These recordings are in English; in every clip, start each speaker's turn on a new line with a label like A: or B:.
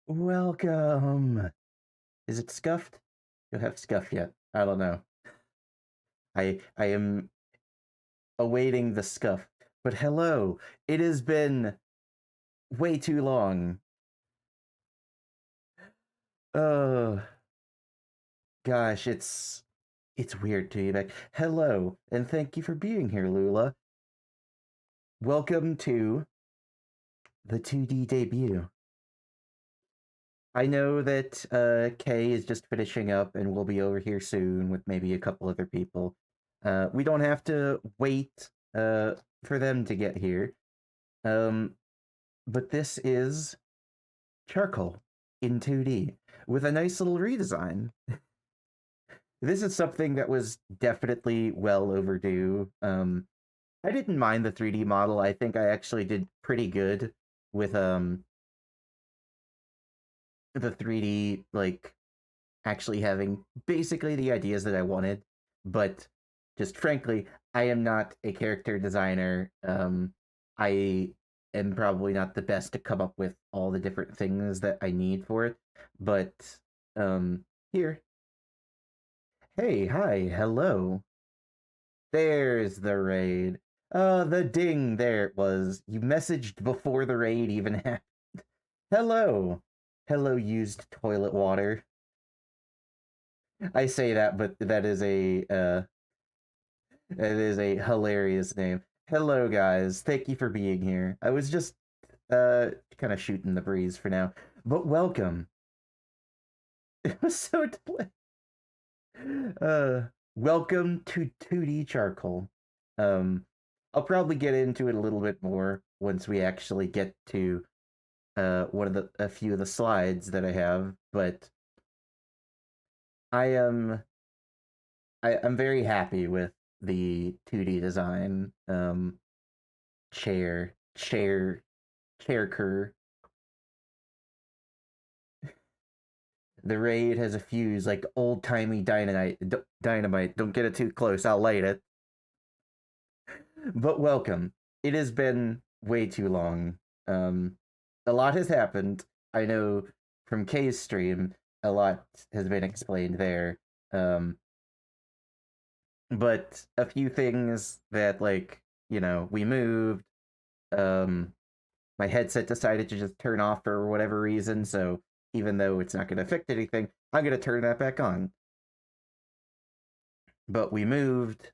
A: Welcome. Is it scuffed? You'll have scuff yet. I don't know. I am awaiting the scuff. But hello. It has been way too long. Oh gosh, it's weird to be back. Hello, and thank you for being here, Lula. Welcome to the 2D debut. I know that Kay is just finishing up and will be over here soon with maybe a couple other people. We don't have to wait for them to get here. But this is Charcoal in 2D with a nice little redesign. This is something that was definitely well overdue. I didn't mind the 3D model. I think I actually did pretty good with the 3D, like, actually having basically the ideas that I wanted, but just frankly, I am not a character designer. I am probably not the best to come up with all the different things that I need for it, but here. Hey, hi, hello. There's the raid. The ding, there it was. You messaged before the raid even happened. Hello. Hello, used toilet water. I say that, but that is a hilarious name. Hello, guys. Thank you for being here. I was just kind of shooting the breeze for now, but welcome. It was so welcome to 2D Charcoal. I'll probably get into it a little bit more once we actually get to a few of the slides that I have, but I am I'm very happy with the 2D design. Chair cur. The raid has a fuse like old timey dynamite. Dynamite. Don't get it too close. I'll light it. But welcome. It has been way too long. A lot has happened. I know from Kay's stream, a lot has been explained there. But a few things that, like, we moved. My headset decided to just turn off for whatever reason, so even though it's not going to affect anything, I'm going to turn that back on. But we moved.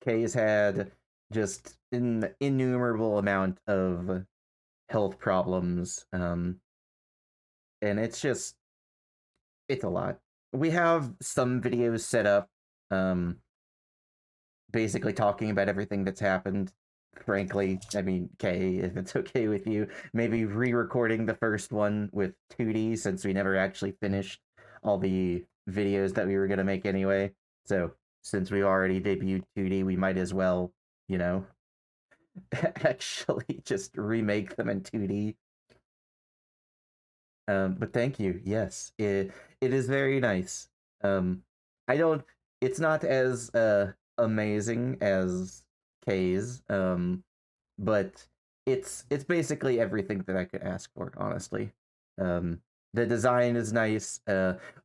A: Kay's had just an innumerable amount of health problems. And it's a lot. We have some videos set up, basically talking about everything that's happened. Frankly, I mean, Kay, if it's okay with you, maybe re-recording the first one with 2D since we never actually finished all the videos that we were gonna make anyway. So since we already debuted 2D, we might as well, actually just remake them in 2D. But thank you. Yes, it is very nice. I don't. It's not as amazing as K's, but it's basically everything that I could ask for, honestly. The design is nice.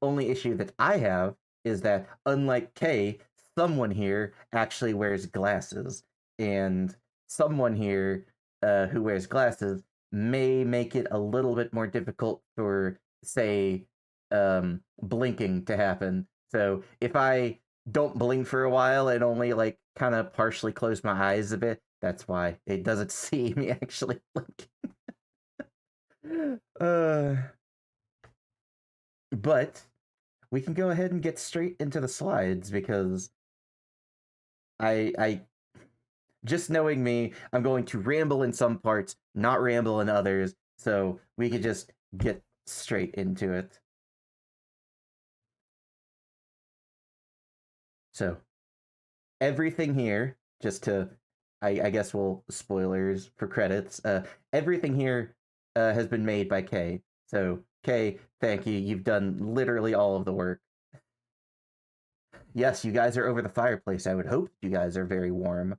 A: Only issue that I have is that, unlike K, someone here actually wears glasses, and someone here who wears glasses may make it a little bit more difficult for, say, blinking to happen. So if I don't blink for a while and only, like, kind of partially close my eyes a bit, that's why it doesn't see me actually blinking. But we can go ahead and get straight into the slides because I just knowing me, I'm going to ramble in some parts, not ramble in others, so we could just get straight into it. So, everything here, just to, I guess we'll, spoilers for credits, everything here has been made by Kay. So, Kay, thank you. You've done literally all of the work. Yes, you guys are over the fireplace. I would hope you guys are very warm.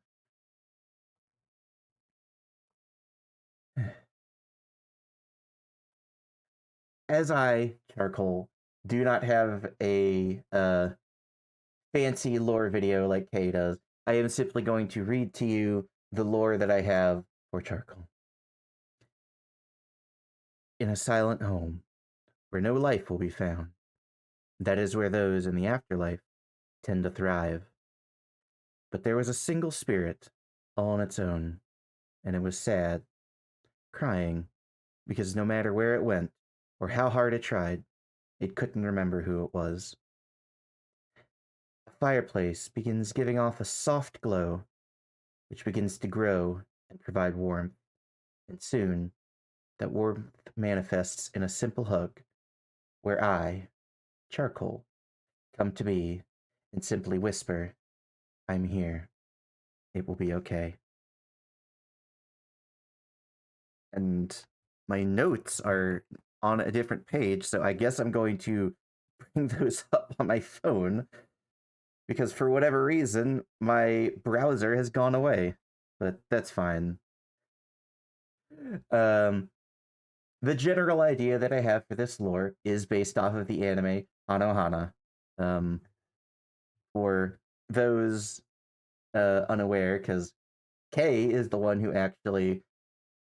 A: as I, Charcoal, do not have a fancy lore video like Kay does, I am simply going to read to you the lore that I have for Charcoal. In a silent home, where no life will be found, that is where those in the afterlife tend to thrive. But there was a single spirit, all on its own, and it was sad, crying, because no matter where it went, or how hard it tried, it couldn't remember who it was. A fireplace begins giving off a soft glow, which begins to grow and provide warmth, and soon that warmth manifests in a simple hug, where I, Charcoal, come to be and simply whisper, I'm here. It will be okay. And my notes are on a different page, so I guess I'm going to bring those up on my phone because for whatever reason, my browser has gone away. But that's fine. Um, the general idea that I have for this lore is based off of the anime Anohana. Um, for those unaware, because Kay is the one who actually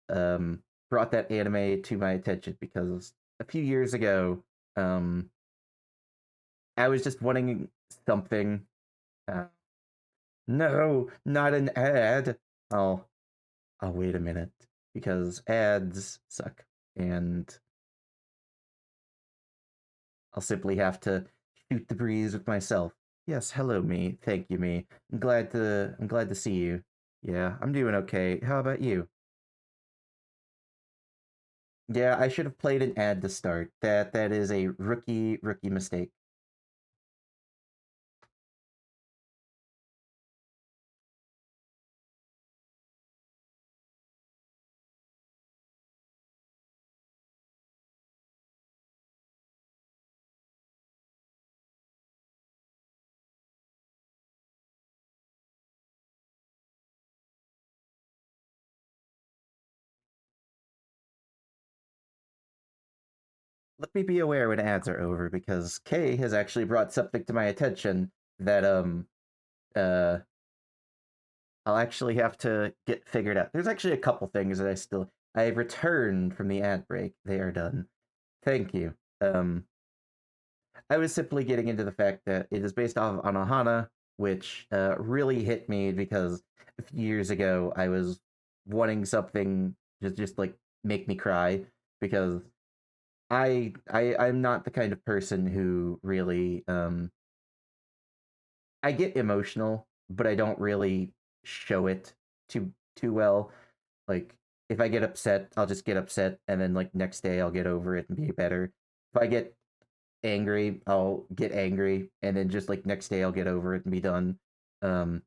A: brought that anime to my attention because a few years ago, I was just wanting something. Uh, no, not an ad. I'll wait a minute because ads suck, and I'll simply have to shoot the breeze with myself. Yes, hello, me. Thank you, me. I'm glad to see you. Yeah, I'm doing okay. How about you? Yeah, I should have played an ad to start. That is a rookie mistake. Let me be aware when ads are over because Kay has actually brought something to my attention that uh I'll actually have to get figured out. There's actually a couple things that I returned from the ad break. They are done. Thank you. I was simply getting into the fact that it is based off of Anohana, which really hit me because a few years ago I was wanting something just like make me cry because I'm not the kind of person who really I get emotional, but I don't really show it too well. Like if I get upset, I'll just get upset and then like next day I'll get over it and be better. If I get angry, I'll get angry and then just like next day I'll get over it and be done. Um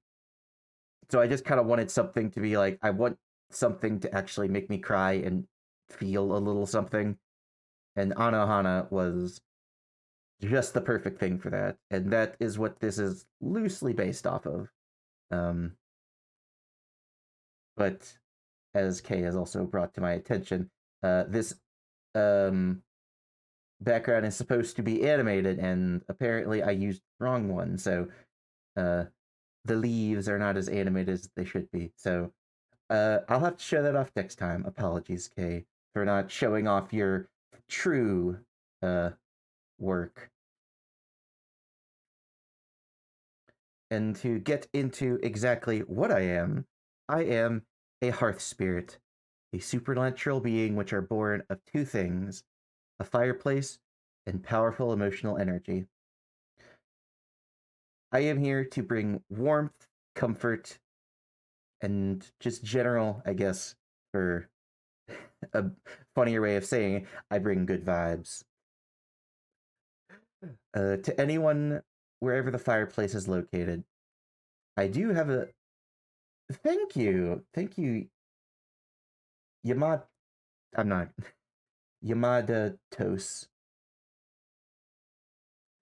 A: so I just kind of wanted something to be like I want something to actually make me cry and feel a little something. And Anohana was just the perfect thing for that. And that is what this is loosely based off of. Um, but as Kay has also brought to my attention, this um, background is supposed to be animated, and apparently I used the wrong one. So uh, the leaves are not as animated as they should be. So I'll have to show that off next time. Apologies, Kay, for not showing off your true work. And to get into exactly what I am a hearth spirit, a supernatural being which are born of two things a fireplace and powerful emotional energy. I am here to bring warmth, comfort, and just general, I guess, for a funnier way of saying it, I bring good vibes. To anyone wherever the fireplace is located, I do have a thank you. Thank you, Yamad. I'm not. Yamada Tos.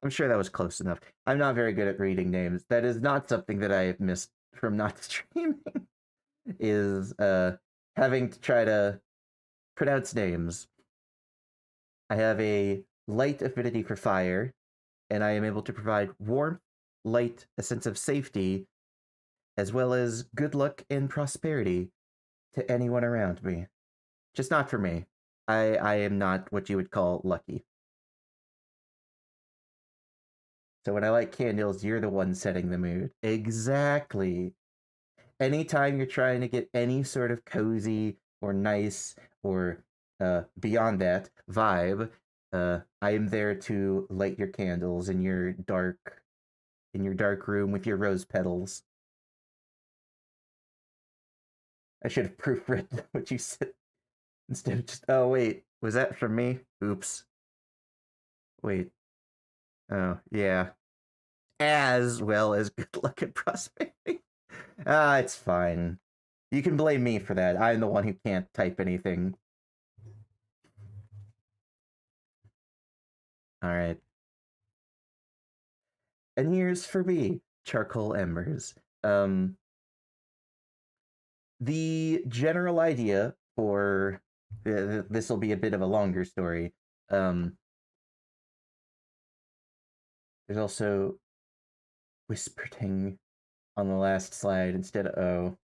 A: I'm sure that was close enough. I'm not very good at reading names. That is not something that I have missed from not streaming. Is having to try to pronounce names. I have a light affinity for fire, and I am able to provide warmth, light, a sense of safety, as well as good luck and prosperity to anyone around me. Just not for me. I am not what you would call lucky. So when I light candles, you're the one setting the mood. Exactly. Anytime you're trying to get any sort of cozy or nice or beyond that vibe, I am there to light your candles in your dark room with your rose petals. I should have proofread what you said instead of just. Oh wait, was that from me? Oops. Wait. Oh yeah. As well as good luck and prosperity. It's fine. You can blame me for that. I'm the one who can't type anything. All right. And here's for me, charcoal embers. Um, the general idea for this will be a bit of a longer story. There's also whispering on the last slide instead of O.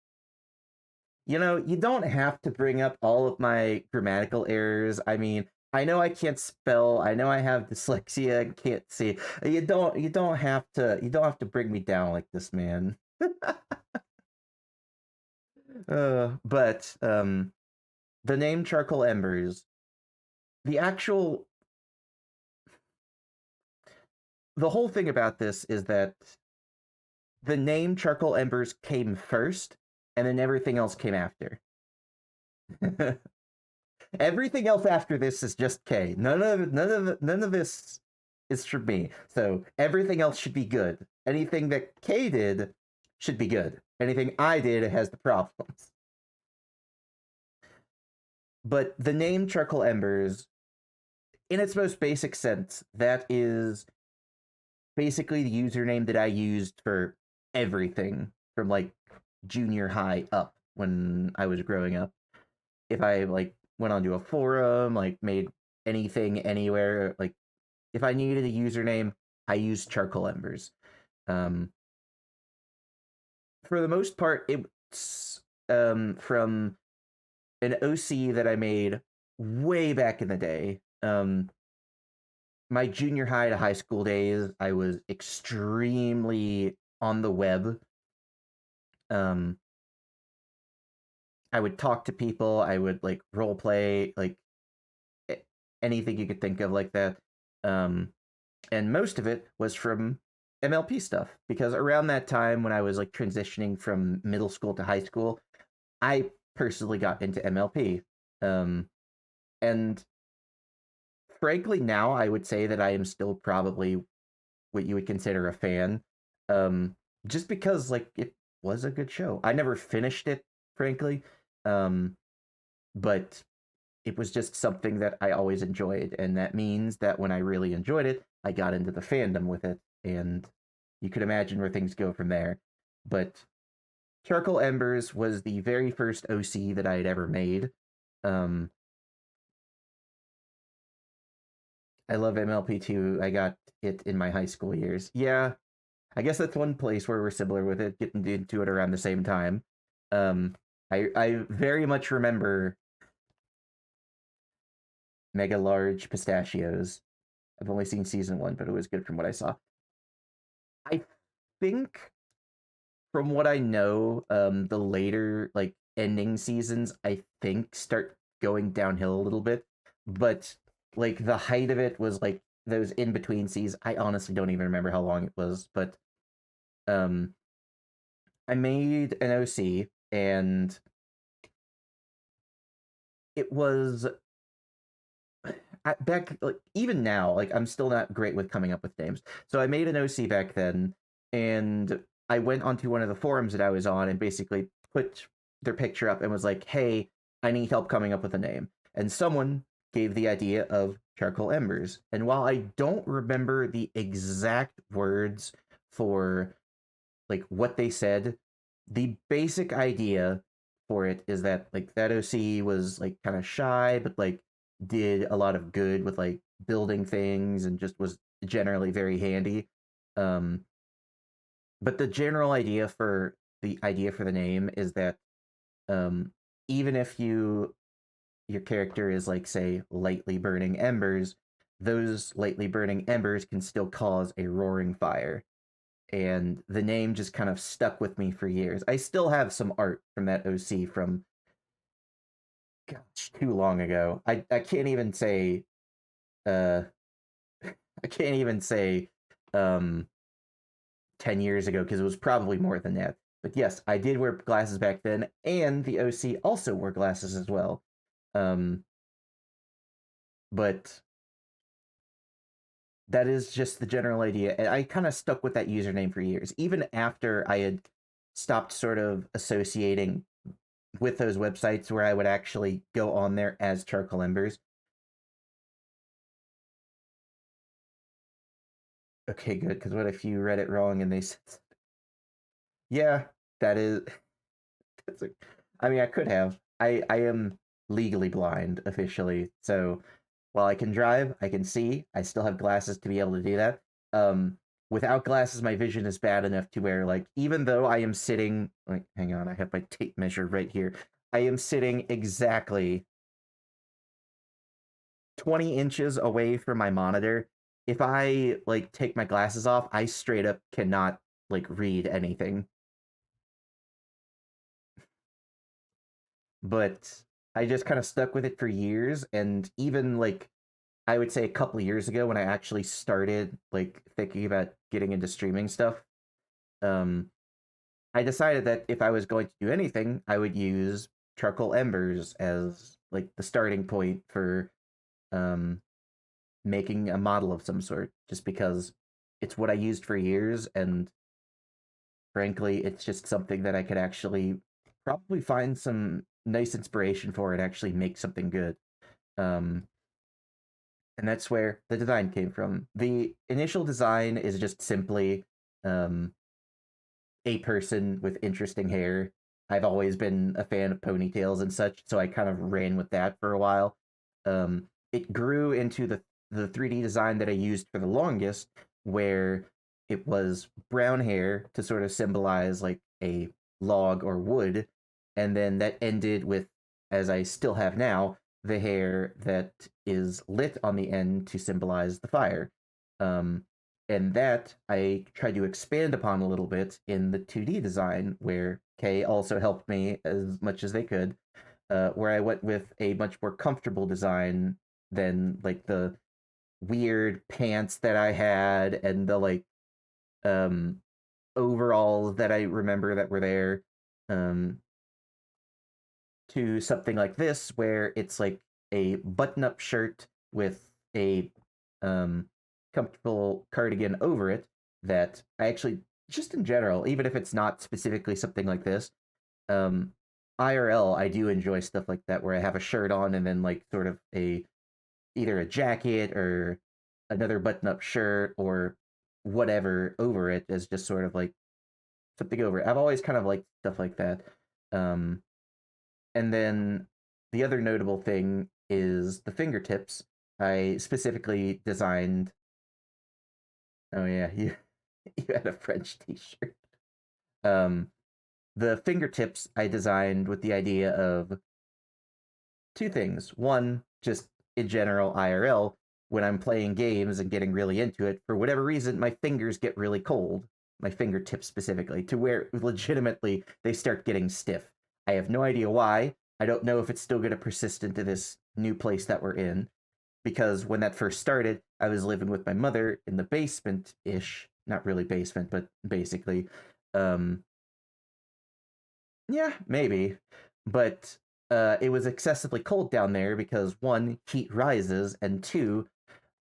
A: You know, you don't have to bring up all of my grammatical errors. I mean, I know I can't spell. I know I have dyslexia and can't see. You don't have to bring me down like this, man. But the name Charcoal Embers, the actual the whole thing about this is that the name Charcoal Embers came first, and then everything else came after. Everything else after this is just K. None of this is for me. So everything else should be good. Anything that K did should be good. Anything I did has the problems. But the name Charcoal Embers, in its most basic sense, that is basically the username that I used for everything from like junior high up when I was growing up. If I like went onto a forum, like made anything anywhere, like if I needed a username, I used Charcoal Embers. Um, for the most part, it's from an OC that I made way back in the day. My junior high to high school days, I was extremely on the web. Um, I would talk to people. I would like role play, like anything you could think of like that. Um, and most of it was from MLP stuff because around that time when I was like transitioning from middle school to high school, I personally got into MLP. And frankly, now I would say that I am still probably what you would consider a fan. Just because like it was a good show. I never finished it, frankly. Um, but it was just something that I always enjoyed, and that means that when I really enjoyed it, I got into the fandom with it, and you could imagine where things go from there. But Charcoal Embers was the very first OC that I had ever made. Um, I love MLP2. I got it in my high school years. Yeah, I guess that's one place where we're similar with it, getting into it around the same time. I very much remember Mega Large Pistachios. I've only seen season one, but it was good from what I saw. I think from what I know, the later like ending seasons, I think start going downhill a little bit. But like the height of it was like those in between seasons. I honestly don't even remember how long it was, but um, I made an OC and it was back like even now like I'm still not great with coming up with names. So I made an OC back then, and I went onto one of the forums that I was on and basically put their picture up and was like, "Hey, I need help coming up with a name." And someone gave the idea of Charcoal Embers. And while I don't remember the exact words for like what they said, the basic idea for it is that like that OC was like kind of shy, but like did a lot of good with like building things and just was generally very handy. Um, but the general idea for the name is that um, even if your character is like say lightly burning embers, those lightly burning embers can still cause a roaring fire. And the name just kind of stuck with me for years. I still have some art from that OC from gosh, too long ago. I can't even say uh I can't even say um 10 years ago because it was probably more than that. But yes, I did wear glasses back then, and the OC also wore glasses as well. Um, but that is just the general idea. And I kind of stuck with that username for years, even after I had stopped sort of associating with those websites where I would actually go on there as Charcoal Embers. Okay, good. Because what if you read it wrong and they said, yeah, that is. That's a, I mean, I could have. I am legally blind officially, so while I can drive, I can see. I still have glasses to be able to do that. Without glasses, my vision is bad enough to where, like, even though I am sitting, like, hang on, I have my tape measure right here. I am sitting exactly 20 inches away from my monitor. If I like take my glasses off, I straight up cannot like read anything. But I just kind of stuck with it for years, and even like I would say a couple of years ago when I actually started like thinking about getting into streaming stuff, um, I decided that if I was going to do anything, I would use charcoal embers as like the starting point for um, making a model of some sort, just because it's what I used for years, and frankly, it's just something that I could actually probably find some nice inspiration for and actually make something good. Um, and that's where the design came from. The initial design is just simply um, a person with interesting hair. I've always been a fan of ponytails and such, so I kind of ran with that for a while. It grew into the 3D design that I used for the longest, where it was brown hair to sort of symbolize like a log or wood, and then that ended with, as I still have now, the hair that is lit on the end to symbolize the fire. Um, and that I tried to expand upon a little bit in the 2D design, where Kay also helped me as much as they could, where I went with a much more comfortable design than like the weird pants that I had and the like um overalls that I remember that were there, um to something like this where it's like a button-up shirt with a um, comfortable cardigan over it that I actually just in general, even if it's not specifically something like this, um, IRL I do enjoy stuff like that where I have a shirt on and then like sort of a either a jacket or another button-up shirt or whatever over it as just sort of like something over it. I've always kind of liked stuff like that. Um, and then the other notable thing is the fingertips. I specifically designed. Oh yeah, you you had a French T-shirt. Um, the fingertips I designed with the idea of two things. One, just in general IRL, when I'm playing games and getting really into it, for whatever reason, my fingers get really cold. My fingertips specifically, to where legitimately they start getting stiff. I have no idea why. I don't know if it's still going to persist into this new place that we're in. Because when that first started, I was living with my mother in the basement ish. Not really basement, but basically. Um, yeah, maybe. But it was excessively cold down there because one, heat rises, and two,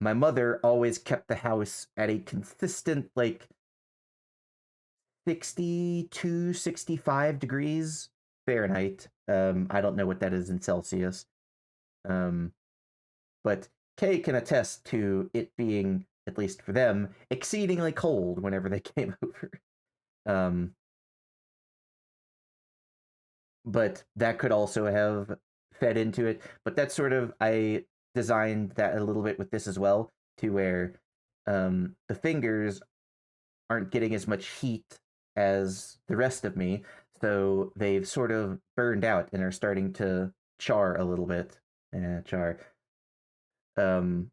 A: my mother always kept the house at a consistent, like, 62, 65 degrees Fahrenheit. I don't know what that is in Celsius. Um, but Kay can attest to it being, at least for them, exceedingly cold whenever they came over. Um, but that could also have fed into it. But that's sort of designed that a little bit with this as well, to where the fingers aren't getting as much heat as the rest of me, so they've sort of burned out and are starting to char a little bit. Char. Um,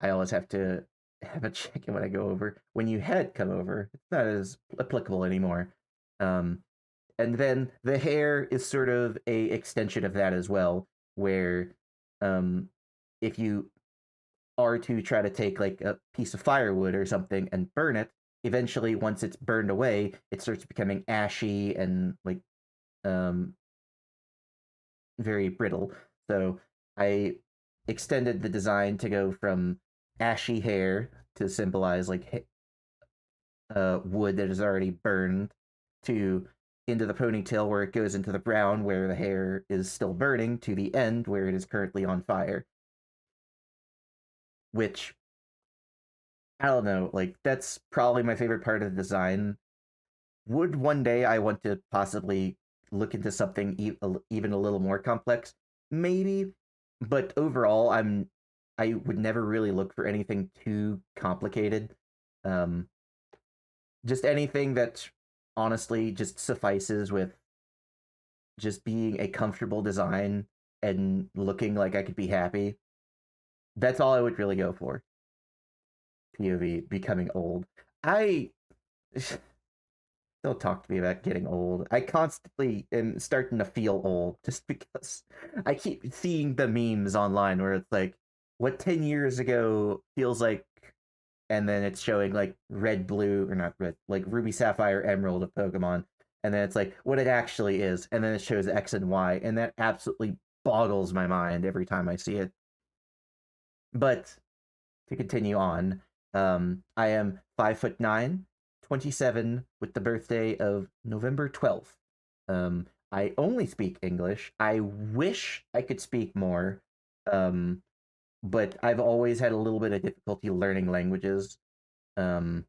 A: I always have to have a check in when I go over. When you had come over, it's not as applicable anymore. Um, and then the hair is sort of a extension of that as well, where um, if you are to try to take like a piece of firewood or something and burn it, eventually once it's burned away, it starts becoming ashy and like um, very brittle. So I extended the design to go from ashy hair to symbolize like wood that is already burned to into the ponytail where it goes into the brown where the hair is still burning to the end where it is currently on fire. Which I don't know, like that's probably my favorite part of the design. Would one day I want to possibly look into something even a little more complex? Maybe, but overall, I would never really look for anything too complicated. Um, just anything that honestly just suffices with just being a comfortable design and looking like I could be happy. That's all I would really go for. POV becoming old. I Don't talk to me about getting old. I constantly am starting to feel old just because I keep seeing the memes online where it's like what 10 years ago feels like, and then it's showing like red, blue, or not red, like ruby, sapphire, emerald of Pokemon. And then it's like what it actually is. And then it shows X and Y. And that absolutely boggles my mind every time I see it. But to continue on, I am 5'9", 27, with the birthday of November 12th. I only speak English. I wish I could speak more, um, but I've always had a little bit of difficulty learning languages. Um,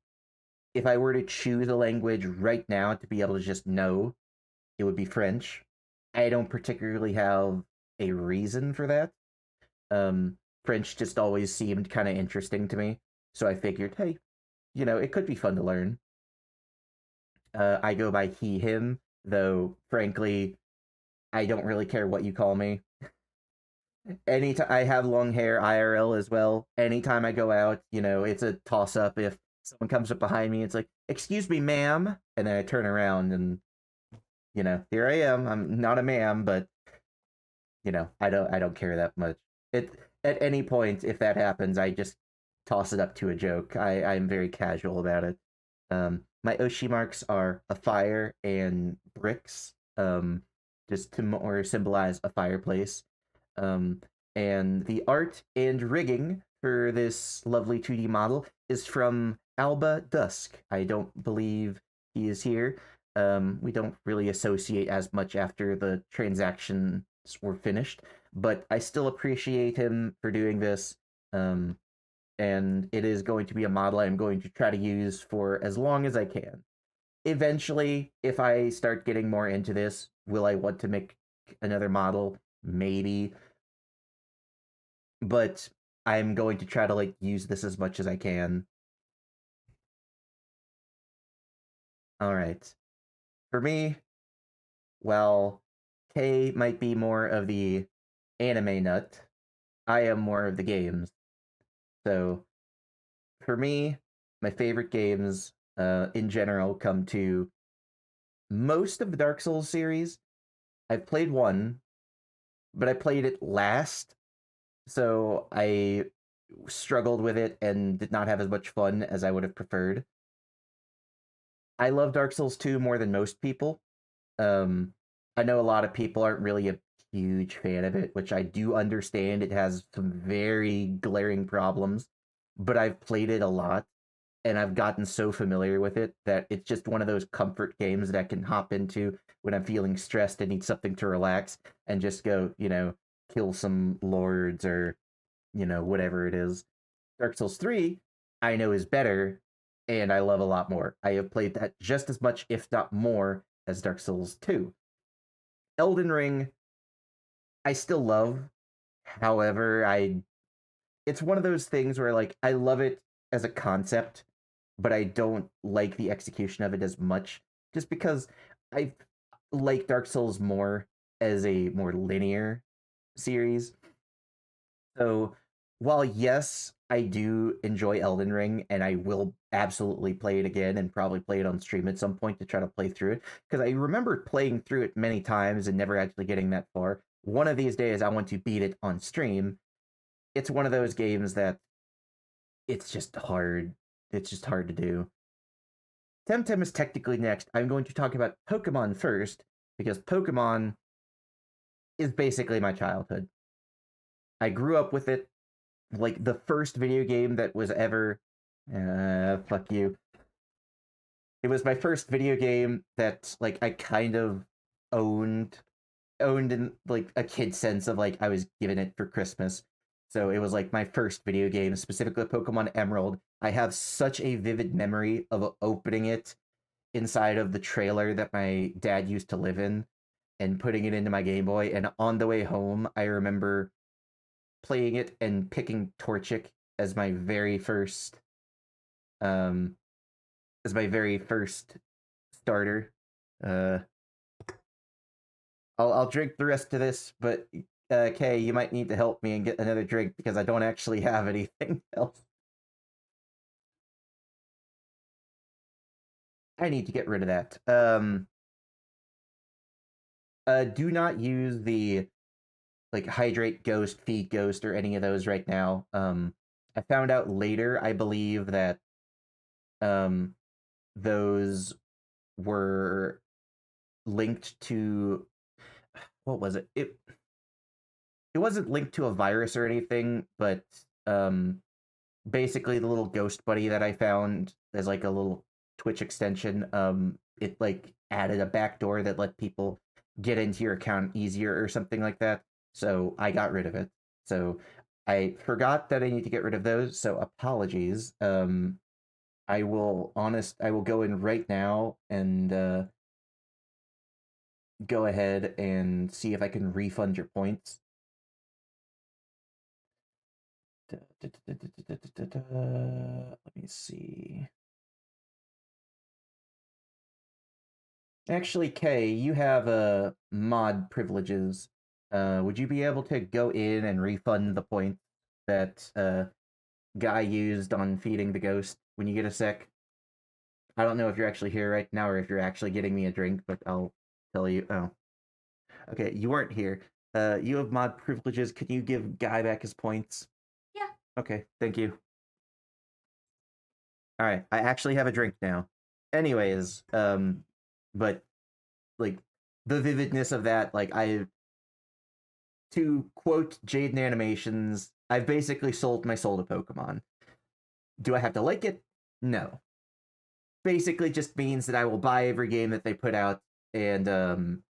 A: if I were to choose a language right now to be able to just know, it would be French. I don't particularly have a reason for that. French just always seemed kind of interesting to me. So I figured, hey, it could be fun to learn. I go by he, him, though, frankly, I don't really care what you call me. Anytime I have long hair IRL as well. Anytime I go out, it's a toss up. If someone comes up behind me, it's like, excuse me, ma'am. And then I turn around and, here I am. I'm not a ma'am, but I don't care that much. It At any point if that happens, I just toss it up to a joke. I'm very casual about it. My Oshi marks are a fire and bricks, just to more symbolize a fireplace. Um, and the art and rigging for this lovely 2D model is from Alba Dusk. I don't believe he is here. We don't really associate as much after the transactions were finished, but I still appreciate him for doing this. And it is going to be a model I'm going to try to use for as long as I can. Eventually, if I start getting more into this, will I want to make another model? Maybe. But I'm going to try to like use this as much as I can. All right. For me, well, Kay might be more of the anime nut. I am more of the games. So for me, my favorite games in general come to most of the Dark Souls series. I've played one, but I played it last, so I struggled with it and did not have as much fun as I would have preferred. I love Dark Souls 2 more than most people. Um, I know a lot of people aren't really a huge fan of it, which I do understand. It has some very glaring problems, but I've played it a lot and I've gotten so familiar with it that it's just one of those comfort games that I can hop into when I'm feeling stressed and need something to relax and just go, kill some lords or, whatever it is. Dark Souls 3, I know is better and I love a lot more. I have played that just as much, if not more, as Dark Souls 2. Elden Ring, I still love. However, it's one of those things where like I love it as a concept, but I don't like the execution of it as much just because I like Dark Souls more as a more linear series. So while yes, I do enjoy Elden Ring and I will absolutely play it again and probably play it on stream at some point to try to play through it because I remember playing through it many times and never actually getting that far. One of these days I want to beat it on stream. It's one of those games that it's just hard. It's just hard to do. Temtem is technically next. I'm going to talk about Pokemon first because Pokemon is basically my childhood. I grew up with it. Like the first video game that was ever fuck you. It was my first video game that like I kind of owned in like a kid sense of like I was given it for Christmas. So it was like my first video game, specifically Pokemon Emerald. I have such a vivid memory of opening it inside of the trailer that my dad used to live in and putting it into my Game Boy. And on the way home, I remember playing it and picking Torchic as my very first um starter. Uh I'll drink the rest of this, but Kay, you might need to help me and get another drink because I don't actually have anything else. I need to get rid of that. Do not use the like hydrate ghost, feed ghost, or any of those right now. I found out later, I believe that those were linked to what was it? It wasn't linked to a virus or anything, but basically the little ghost buddy that I found as like a little Twitch extension, it like added a backdoor that let people get into your account easier or something like that. So I got rid of it. So I forgot that I need to get rid of those. So apologies. I will go in right now and go ahead and see if I can refund your points. Let me see. Actually, Kay, you have mod privileges. Would you be able to go in and refund the points that guy used on feeding the ghost when you get a sec? I don't know if you're actually here right now or if you're actually getting me a drink, but I'll tell you. Oh, okay, you weren't here. You have mod privileges. Can you give Guy back his points?
B: Yeah.
A: Okay, thank you. All right, I actually have a drink now. Anyways, but like the vividness of that, like to quote Jaden Animations, I've basically sold my soul to Pokemon. Do I have to like it? No. Basically just means that I will buy every game that they put out, and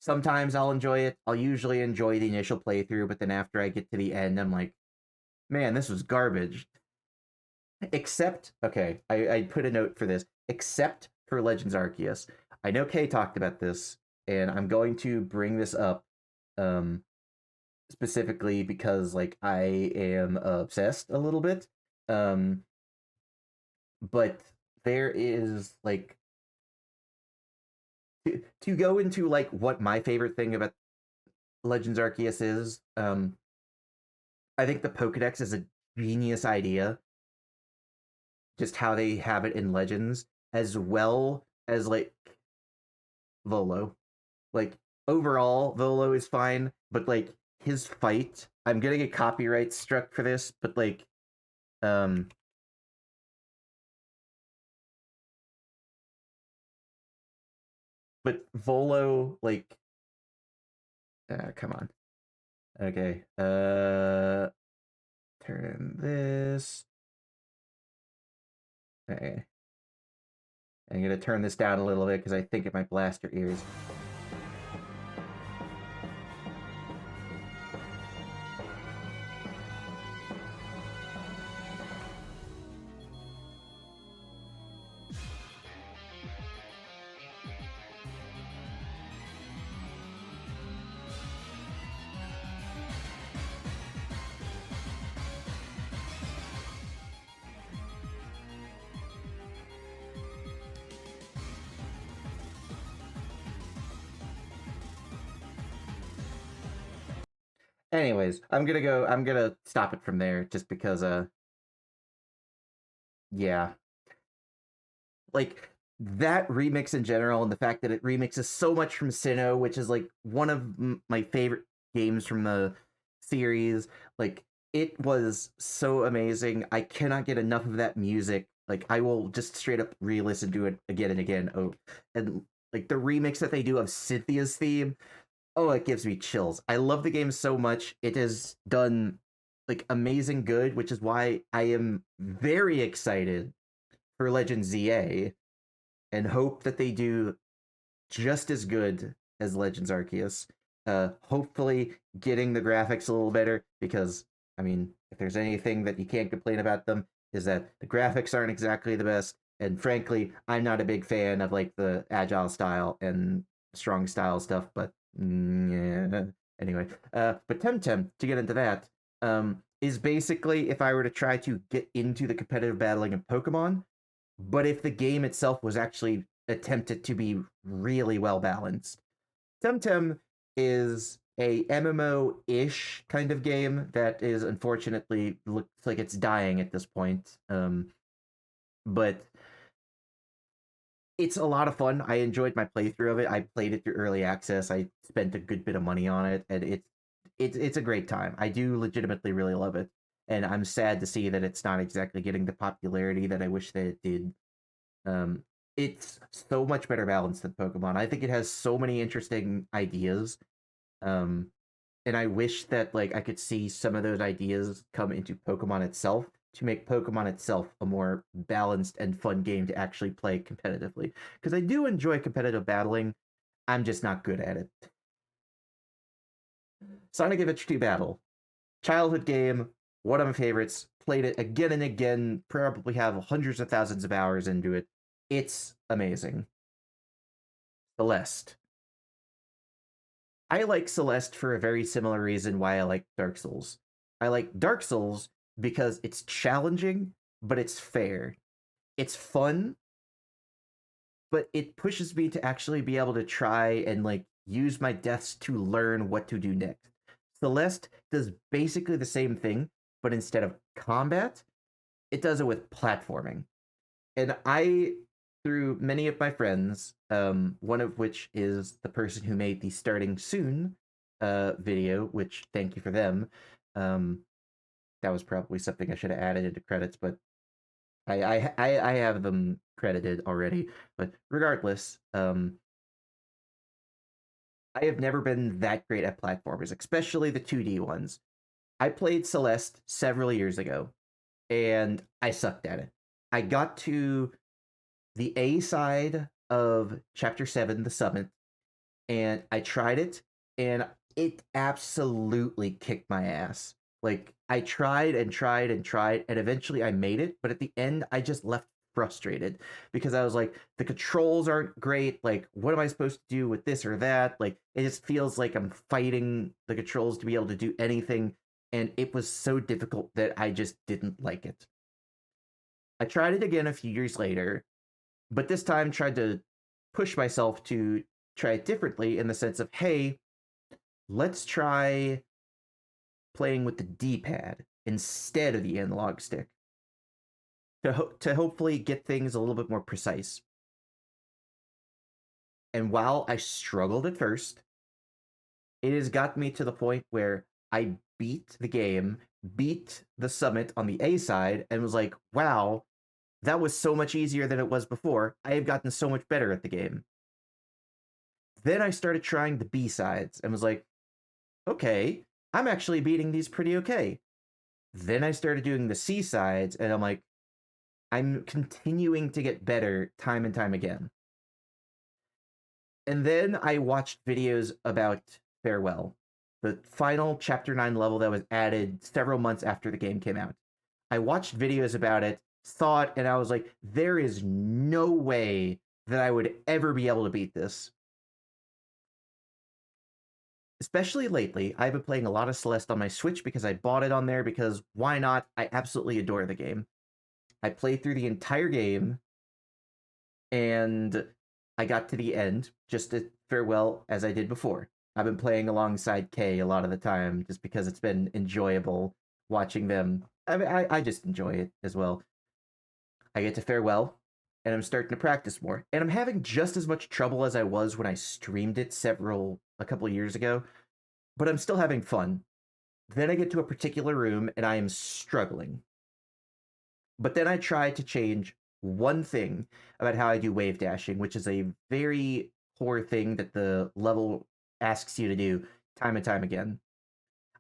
A: sometimes I'll enjoy it. I'll usually enjoy the initial playthrough, but then after I get to the end, I'm like, man, this was garbage. Except, okay, I put a note for this. Except for Legends Arceus. I know Kay talked about this, and I'm going to bring this up specifically because like I am obsessed a little bit. But there is like to go into like what my favorite thing about Legends Arceus is. I think the Pokedex is a genius idea. Just how they have it in Legends, as well as like Volo. Like overall, Volo is fine, but like his fight, I'm gonna get copyright struck for this, but like, but Volo, like, come on, okay, turn this. Okay, I'm gonna turn this down a little bit because I think it might blast your ears. Anyways, I'm gonna stop it from there just because yeah. Like that remix in general and the fact that it remixes so much from Sinnoh, which is like one of my favorite games from the series. Like it was so amazing. I cannot get enough of that music. Like I will just straight up re-listen to it again and again. Oh, and like the remix that they do of Cynthia's theme, oh, it gives me chills. I love the game so much. It is done like amazing good, which is why I am very excited for Legend ZA and hope that they do just as good as Legends Arceus. Hopefully, getting the graphics a little better because, I mean, if there's anything that you can't complain about them, is that the graphics aren't exactly the best. And frankly, I'm not a big fan of like the agile style and strong style stuff. But yeah. Anyway, but Temtem, to get into that, is basically if I were to try to get into the competitive battling of Pokemon, but if the game itself was actually attempted to be really well balanced. Temtem is a MMO-ish kind of game that is unfortunately looks like it's dying at this point. But it's a lot of fun. I enjoyed my playthrough of it. I played it through early access. I spent a good bit of money on it, and it's a great time. I do legitimately really love it, and I'm sad to see that it's not exactly getting the popularity that I wish that it did. Um, it's so much better balanced than Pokemon. I think it has so many interesting ideas. Um, and I wish that like I could see some of those ideas come into Pokemon itself to make Pokemon itself a more balanced and fun game to actually play competitively. Because I do enjoy competitive battling, I'm just not good at it. Sonic Adventure 2 Battle, childhood game, one of my favorites. Played it again and again. Probably have hundreds of thousands of hours into it. It's amazing. Celeste. I like Celeste for a very similar reason why I like Dark Souls. I like Dark Souls because it's challenging, but it's fair. It's fun, but it pushes me to actually be able to try and like use my deaths to learn what to do next. Celeste does basically the same thing, but instead of combat, it does it with platforming. And I, through many of my friends, one of which is the person who made the starting soon video, which thank you for them. Um, that was probably something I should have added into credits, but I have them credited already. But regardless, I have never been that great at platformers, especially the 2D ones. I played Celeste several years ago, and I sucked at it. I got to the A side of Chapter 7, The Summit, and I tried it, and it absolutely kicked my ass. Like, I tried and tried and tried, and eventually I made it, but at the end, I just left frustrated because I was like, the controls aren't great. Like, what am I supposed to do with this or that? Like, it just feels like I'm fighting the controls to be able to do anything, and it was so difficult that I just didn't like it. I tried it again a few years later, but this time tried to push myself to try it differently in the sense of, hey, let's try playing with the D-pad instead of the analog stick to hopefully get things a little bit more precise. And while I struggled at first, it has gotten me to the point where I beat the game, beat the summit on the A side, and was like, wow, that was so much easier than it was before. I have gotten so much better at the game. Then I started trying the B sides and was like, okay, I'm actually beating these pretty okay. Then I started doing the C sides and I'm like, I'm continuing to get better time and time again. And then I watched videos about Farewell, the final Chapter 9 level that was added several months after the game came out. I watched videos about it, saw it, and I was like, there is no way that I would ever be able to beat this. Especially lately, I've been playing a lot of Celeste on my Switch because I bought it on there because why not? I absolutely adore the game. I played through the entire game and I got to the end just as farewell as I did before. I've been playing alongside Kay a lot of the time just because it's been enjoyable watching them. I mean, I just enjoy it as well. I get to farewell, and I'm starting to practice more. And I'm having just as much trouble as I was when I streamed it a couple of years ago, but I'm still having fun. Then I get to a particular room and I am struggling. But then I try to change one thing about how I do wave dashing, which is a very core thing that the level asks you to do time and time again.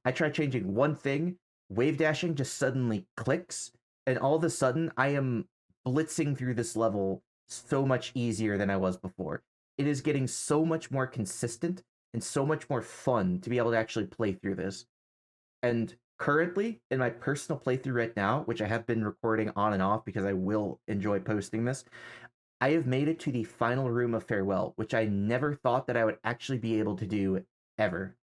A: I try changing one thing, wave dashing just suddenly clicks, and all of a sudden I am blitzing through this level so much easier than I was before. It is getting so much more consistent and so much more fun to be able to actually play through this. And currently, in my personal playthrough right now, which I have been recording on and off because I will enjoy posting this, I have made it to the final room of farewell, which I never thought that I would actually be able to do ever.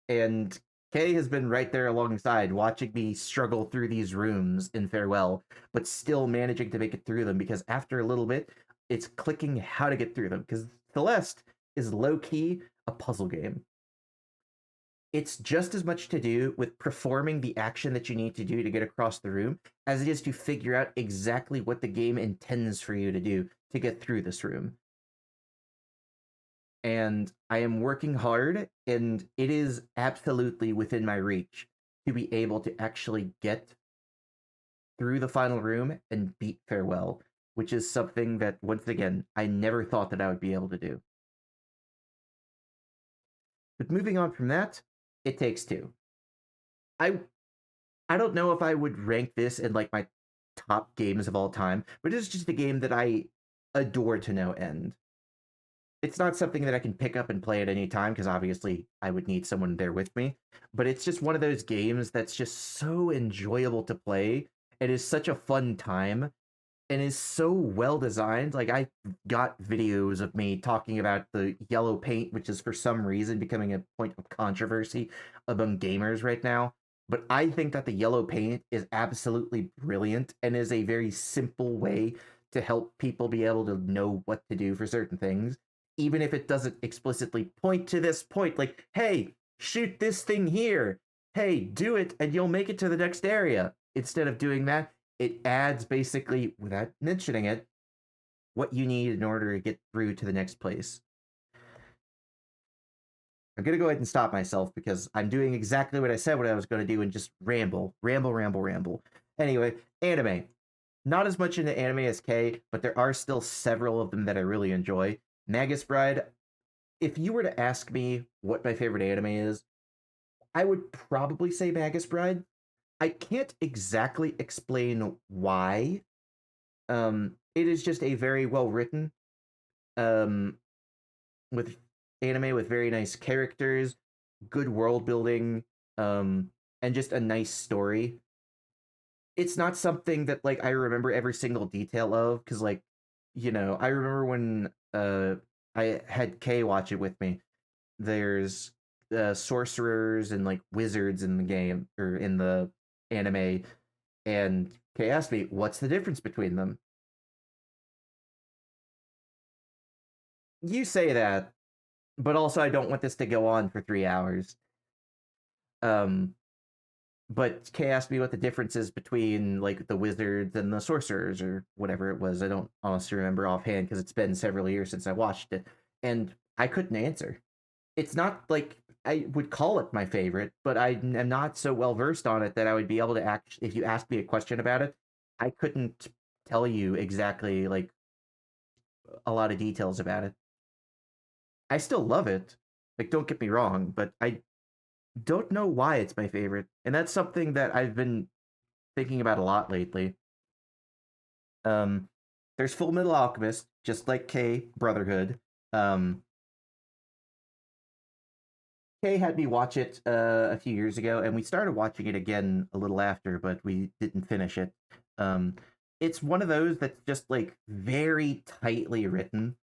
A: And Kay has been right there alongside, watching me struggle through these rooms in farewell, but still managing to make it through them because after a little bit, it's clicking how to get through them. Because Celeste is low key a puzzle game. It's just as much to do with performing the action that you need to do to get across the room as it is to figure out exactly what the game intends for you to do to get through this room. And I am working hard, and it is absolutely within my reach to be able to actually get through the final room and beat farewell, which is something that, once again, I never thought that I would be able to do. But moving on from that, It Takes Two. I I don't know if I would rank this in like my top games of all time, but it's just a game that I adore to no end. It's not something that I can pick up and play at any time because obviously I would need someone there with me. But it's just one of those games that's just so enjoyable to play. It is such a fun time and is so well designed. Like I got videos of me talking about the yellow paint, which is for some reason becoming a point of controversy among gamers right now. But I think that the yellow paint is absolutely brilliant and is a very simple way to help people be able to know what to do for certain things, even if it doesn't explicitly point to this point, like, hey, shoot this thing here. Hey, do it and you'll make it to the next area. Instead of doing that, it adds basically, without mentioning it, what you need in order to get through to the next place. I'm going to go ahead and stop myself because I'm doing exactly what I said what I was going to do and just ramble, ramble, ramble, ramble. Anyway, anime. Not as much into anime as K, but there are still several of them that I really enjoy. Magus Bride, if you were to ask me what my favorite anime is, I would probably say Magus Bride. I can't exactly explain why. It is just a very well written, um, with anime with very nice characters, good world building, and just a nice story. It's not something that like I remember every single detail of because like I remember when I had Kay watch it with me. There's sorcerers and like wizards in the game or in the anime, and Kay asked me, "What's the difference between them?" You say that, but also I don't want this to go on for 3 hours. Um, but Kay asked me what the difference is between like the wizards and the sorcerers or whatever it was. I don't honestly remember offhand because it's been several years since I watched it, and I couldn't answer. It's not like I would call it my favorite, but I am not so well versed on it that I would be able to act. If you asked me a question about it, I couldn't tell you exactly like a lot of details about it. I still love it. Like, don't get me wrong, but I don't know why it's my favorite, and that's something that I've been thinking about a lot lately. Um, there's Full Metal Alchemist, just like K Brotherhood. Um, Kay had me watch it a few years ago, and we started watching it again a little after, but we didn't finish it. Um, it's one of those that's just like very tightly written.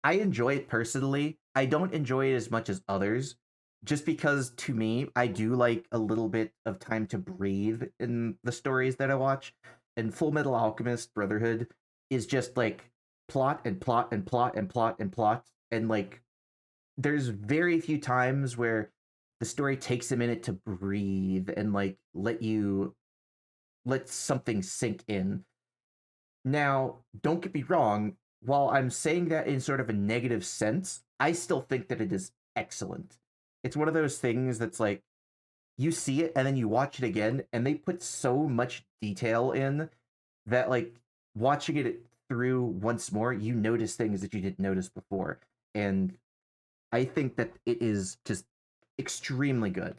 A: I enjoy it personally. I don't enjoy it as much as others, just because to me, I do like a little bit of time to breathe in the stories that I watch. And Full Metal Alchemist Brotherhood is just like plot and plot and plot and plot and plot and like there's very few times where the story takes a minute to breathe and like let something sink in. Now, don't get me wrong, while I'm saying that in sort of a negative sense, I still think that it is excellent. It's one of those things that's like you see it and then you watch it again and they put so much detail in that like watching it through once more, you notice things that you didn't notice before. And I think that it is just extremely good.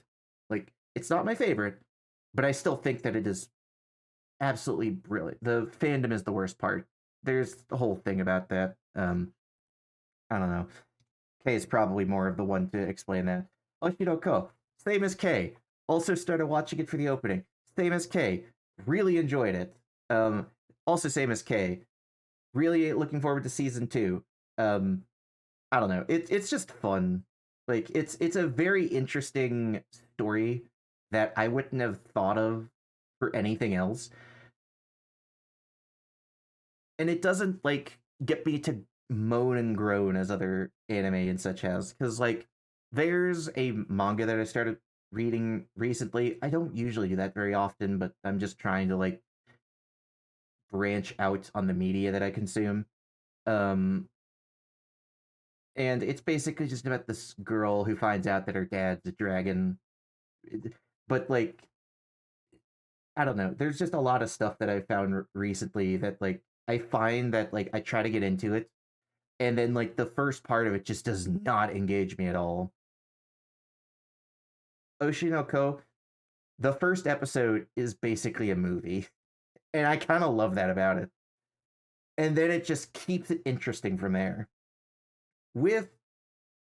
A: Like it's not my favorite, but I still think that it is absolutely brilliant. The fandom is the worst part. There's the whole thing about that. I don't know. Kay is probably more of the one to explain that. Oshinoko, same as Kay. Also started watching it for the opening. Same as Kay. Really enjoyed it. Also same as Kay. Really looking forward to season 2. I don't know. It's just fun. Like it's a very interesting story that I wouldn't have thought of for anything else. And it doesn't like get me to moan and groan as other anime and such has, because like there's a manga that I started reading recently. I don't usually do that very often, but I'm just trying to like branch out on the media that I consume. Um and it's basically just about this girl who finds out that her dad's a dragon. But like I don't know. There's just a lot of stuff that I found recently that like I find that like I try to get into it, and then like the first part of it just does not engage me at all. Oshinoko, the first episode is basically a movie, and I kind of love that about it. And then it just keeps it interesting from there, with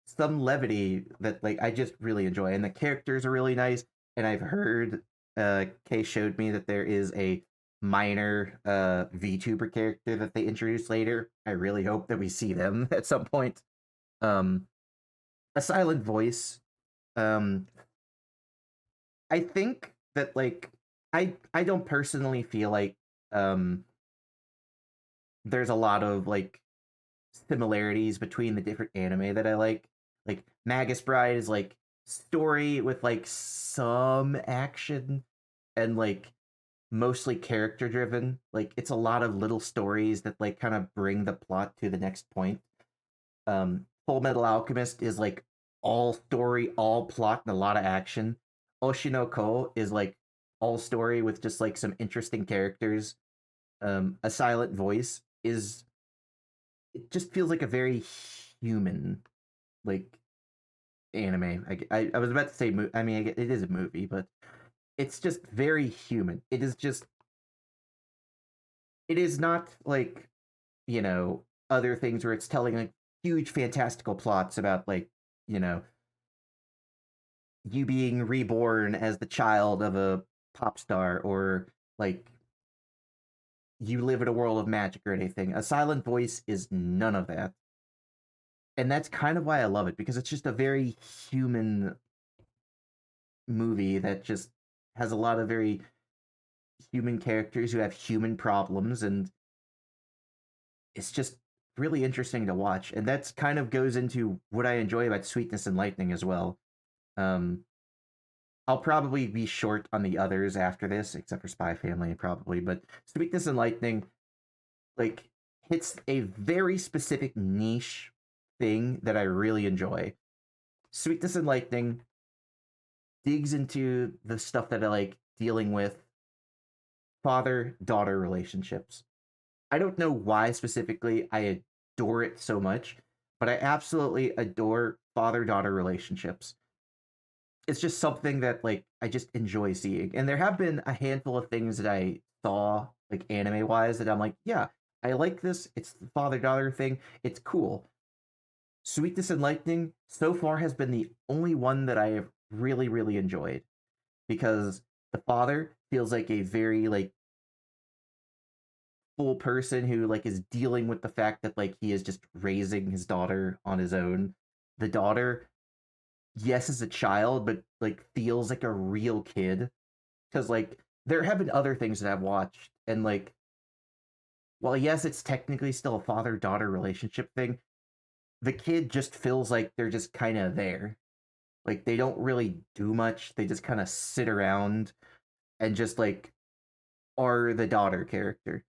A: some levity that like I just really enjoy, and the characters are really nice. And I've heard Kay showed me that there is a minor VTuber character that they introduce later. I really hope that we see them at some point. Um, a silent voice. Um, I think that like I don't personally feel like um there's a lot of like similarities between the different anime that I like. Like Magus Bride is like story with like some action and like mostly character driven. Like it's a lot of little stories that like kind of bring the plot to the next point. Full Metal Alchemist is like all story, all plot, and a lot of action. Oshinoko is like all story with just like some interesting characters. A Silent Voice is it just feels like a very human like anime. I was about to say I mean it is a movie, but it's just very human. It is not like other things where it's telling like huge fantastical plots about like you know you being reborn as the child of a pop star, or like you live in a world of magic or anything. A Silent Voice is none of that. And that's kind of why I love it, because it's just a very human movie that just has a lot of very human characters who have human problems, and it's just really interesting to watch. And that's kind of goes into what I enjoy about Sweetness and Lightning as well. Um, I'll probably be short on the others after this, except for Spy Family, probably. But Sweetness and Lightning, like, hits a very specific niche thing that I really enjoy. Sweetness and Lightning digs into the stuff that I like dealing with father-daughter relationships. I don't know why specifically I adore it so much, but I absolutely adore father-daughter relationships. It's just something that like I just enjoy seeing. And there have been a handful of things that I saw like anime wise that I'm like, yeah, I like this. It's the father-daughter thing. It's cool. Sweetness and Lightning so far has been the only one that I have really, really enjoyed, because the father feels like a very like full person who like is dealing with the fact that like he is just raising his daughter on his own. The daughter, yes, is a child, but like feels like a real kid, because like there have been other things that I've watched, and like, well, yes, it's technically still a father-daughter relationship thing. the kid just feels like they're just kind of there. Like they don't really do much. They just kind of sit around and just like are the daughter character.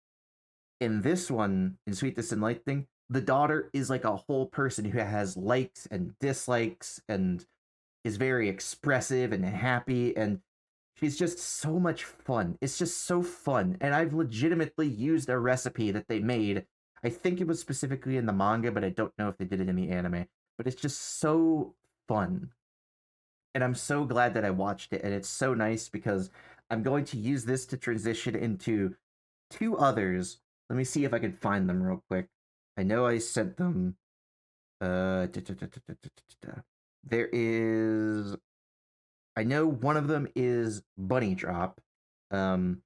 A: In this one, in Sweetness and Lightning, the daughter is like a whole person who has likes and dislikes and is very expressive and happy, and she's just so much fun. It's just so fun. And I've legitimately used a recipe that they made. I think it was specifically in the manga, but I don't know if they did it in the anime. But it's just so fun. And I'm so glad that I watched it. And it's so nice because I'm going to use this to transition into two others. Let me see if I can find them real quick. I know I sent them. There is. I know one of them is Bunny Drop. And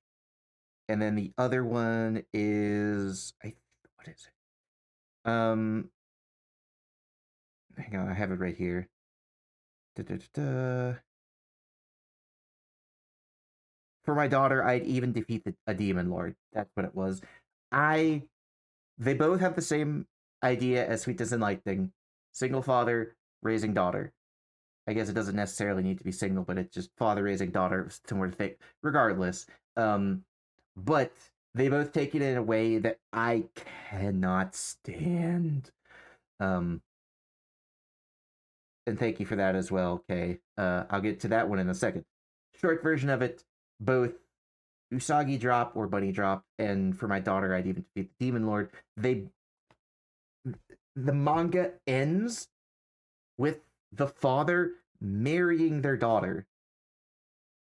A: then the other one is what is it? Hang on, I have it right here. For my daughter, I'd even defeat a demon lord. That's what it was. They both have the same idea as Sweetness and Lightning. Single father raising daughter. I guess it doesn't necessarily need to be single, but it's just father raising daughter, similar thing. Regardless, but they both take it in a way that I cannot stand. And thank you for that as well, Kay. I'll get to that one in a second. Short version of it, both Usagi Drop or Bunny Drop, and for my daughter, I'd even defeat the Demon Lord. The manga ends with the father marrying their daughter.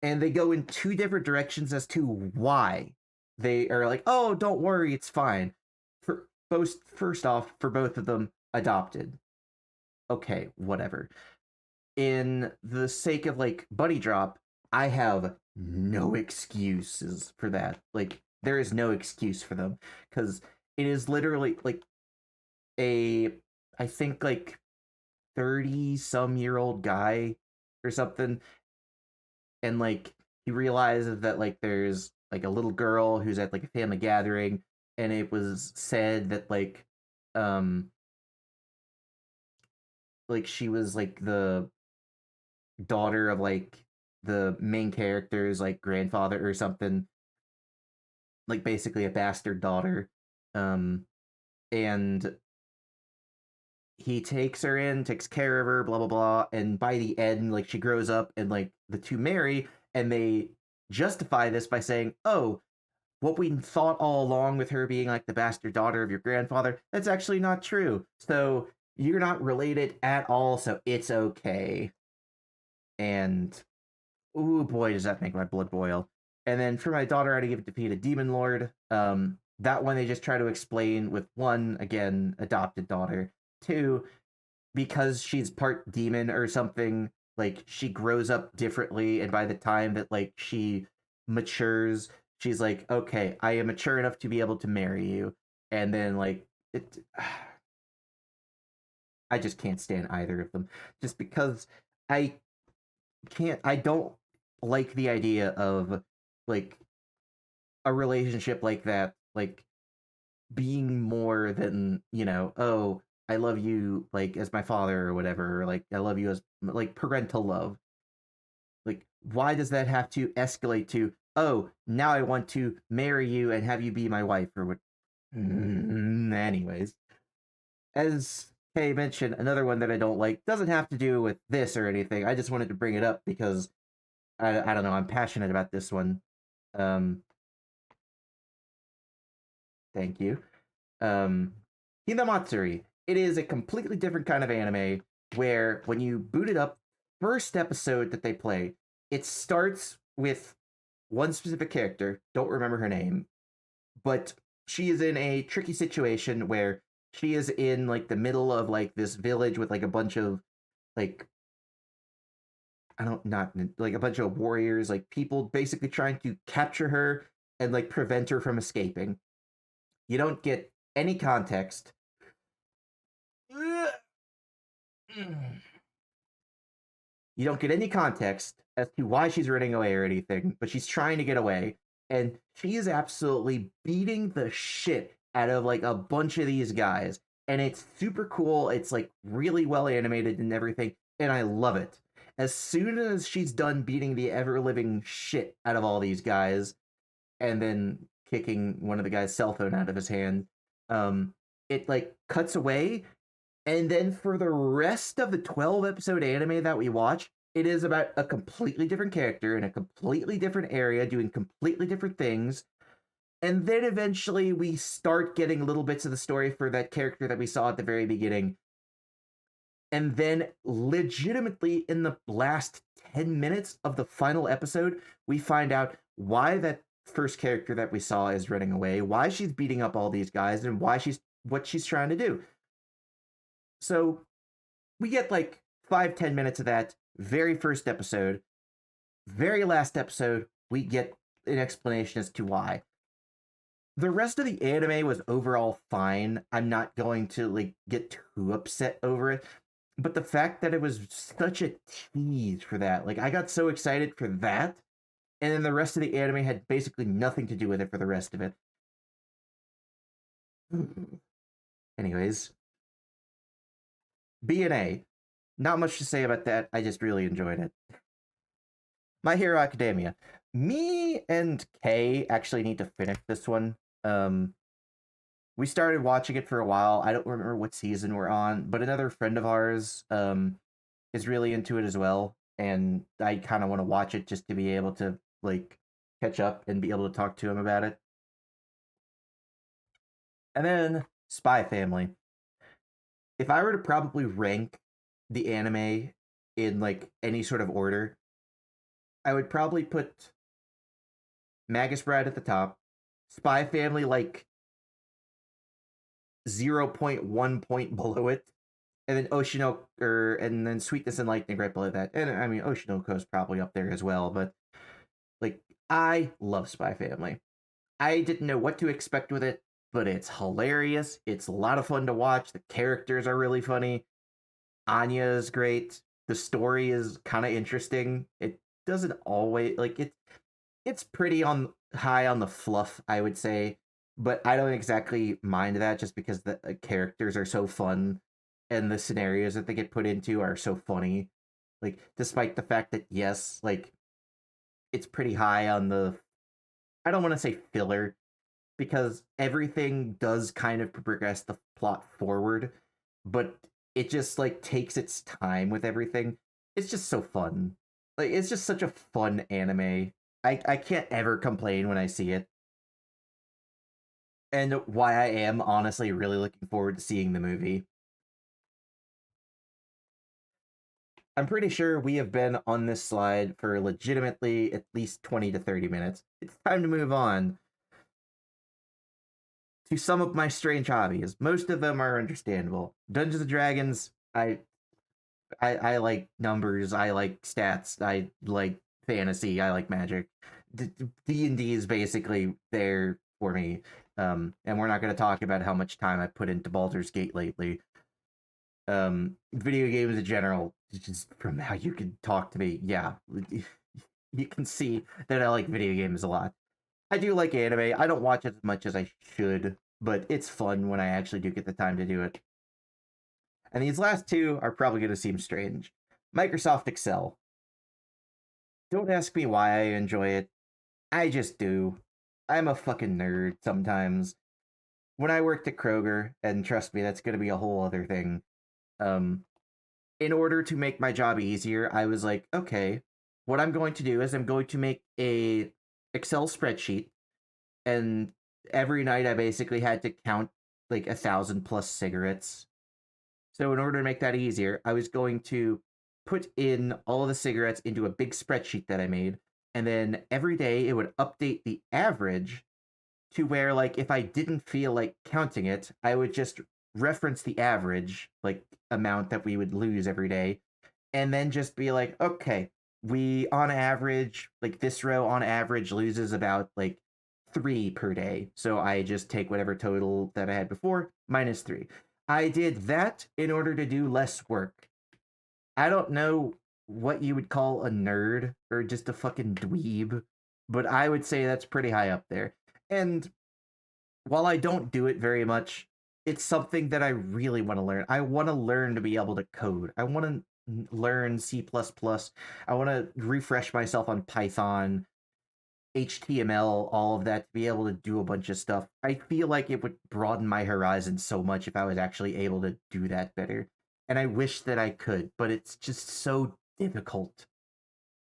A: And they go in two different directions as to why. They are like, oh, don't worry, it's fine. First off, for both of them, adopted. Okay, whatever. In the sake of like Bunny Drop, I have no excuses for that. Like, there is no excuse for them. Because it is literally like I think like 30-some-year-old guy or something, and like he realizes that like there's like a little girl who's at like a family gathering, and it was said that like she was like the daughter of like the main character's like grandfather or something, like basically a bastard daughter. And he takes her in, takes care of her, blah blah blah, and by the end, like she grows up and like the two marry, and they justify this by saying, "Oh, what we thought all along with her being like the bastard daughter of your grandfather, that's actually not true. So you're not related at all, so it's okay." And ooh boy, does that make my blood boil. And then for my daughter, I'd give it defeat a demon lord. That one they just try to explain with one, again, adopted daughter. Two, because she's part demon or something, like she grows up differently, and by the time that like she matures, she's like, okay, I am mature enough to be able to marry you. And then like I just can't stand either of them. Just because I I don't like the idea of like a relationship like that, like being more than, oh, I love you like as my father or whatever, or like I love you as like parental love. Like, why does that have to escalate to, oh, now I want to marry you and have you be my wife or what? Anyways, as Kay mentioned, another one that I don't like doesn't have to do with this or anything. I just wanted to bring it up because I don't know, I'm passionate about this one. Thank you. Hinamatsuri. It is a completely different kind of anime where when you boot it up, first episode that they play, it starts with one specific character, don't remember her name, but she is in a tricky situation where she is in like the middle of like this village with like a bunch of like I don't not like a bunch of warriors, like people basically trying to capture her and like prevent her from escaping. You don't get any context. You don't get any context as to why she's running away or anything, but she's trying to get away, and she is absolutely beating the shit out of like a bunch of these guys. and it's super cool. It's like really well animated and everything, and I love it. As soon as she's done beating the ever living shit out of all these guys, and then kicking one of the guy's cell phone out of his hand, um, it like cuts away, and then for the rest of the 12-episode anime that we watch, it is about a completely different character in a completely different area doing completely different things. And then eventually we start getting little bits of the story for that character that we saw at the very beginning. And then, legitimately, in the last 10 minutes of the final episode, we find out why that first character that we saw is running away, why she's beating up all these guys, and what she's trying to do. So we get like 5-10 minutes of that very first episode. Very last episode, we get an explanation as to why. The rest of the anime was overall fine. I'm not going to like get too upset over it. But the fact that it was such a tease for that, like I got so excited for that, and then the rest of the anime had basically nothing to do with it for the rest of it. Anyways, B&A. Not much to say about that. I just really enjoyed it. My Hero Academia. Me and Kay actually need to finish this one. We started watching it for a while. I don't remember what season we're on, but another friend of ours is really into it as well, and I kind of want to watch it just to be able to like catch up and be able to talk to him about it. And then Spy Family. If I were to probably rank the anime in like any sort of order, I would probably put Magus Bride at the top, Spy Family like 0.1 point below it, and then Oshinoko, and then Sweetness and Lightning right below that. And I mean, Oshinoko is probably up there as well, but like, I love Spy Family. I didn't know what to expect with it, but it's hilarious. It's a lot of fun to watch. The characters are really funny. Anya is great. The story is kind of interesting. It doesn't always like it's pretty on high on the fluff, I would say, but I don't exactly mind that just because the characters are so fun and the scenarios that they get put into are so funny. Like, despite the fact that yes, like it's pretty high on the, I don't want to say filler, because everything does kind of progress the plot forward, but it just like takes its time with everything. It's just so fun. Like, it's just such a fun anime. I can't ever complain when I see it. And why I am honestly really looking forward to seeing the movie. I'm pretty sure we have been on this slide for legitimately at least 20 to 30 minutes. It's time to move on to some of my strange hobbies. Most of them are understandable. Dungeons and Dragons, I like numbers, I like stats, I like fantasy, I like magic. D&D is basically there for me. And we're not going to talk about how much time I put into Baldur's Gate lately. Video games in general, just from how you can talk to me, yeah, you can see that I like video games a lot. I do like anime. I don't watch it as much as I should, but it's fun when I actually do get the time to do it. And these last two are probably going to seem strange. Microsoft Excel. Don't ask me why I enjoy it. I just do. I'm a fucking nerd sometimes. When I worked at Kroger, and trust me, that's going to be a whole other thing. In order to make my job easier, I was like, okay, what I'm going to do is I'm going to make a Excel spreadsheet, and every night I basically had to count like 1,000+ cigarettes. So in order to make that easier, I was going to put in all of the cigarettes into a big spreadsheet that I made, and then every day it would update the average to where, like, if I didn't feel like counting it, I would just reference the average, like, amount that we would lose every day, and then just be like, okay, we on average, like, this row on average loses about like 3 per day. So I just take whatever total that I had before minus 3. I did that in order to do less work. I don't know what you would call a nerd or just a fucking dweeb, but I would say that's pretty high up there. And while I don't do it very much, it's something that I really want to learn. I want to learn to be able to code. I want to learn C++. I want to refresh myself on Python, HTML, all of that to be able to do a bunch of stuff. I feel like it would broaden my horizon so much if I was actually able to do that better. And I wish that I could, but it's just so difficult.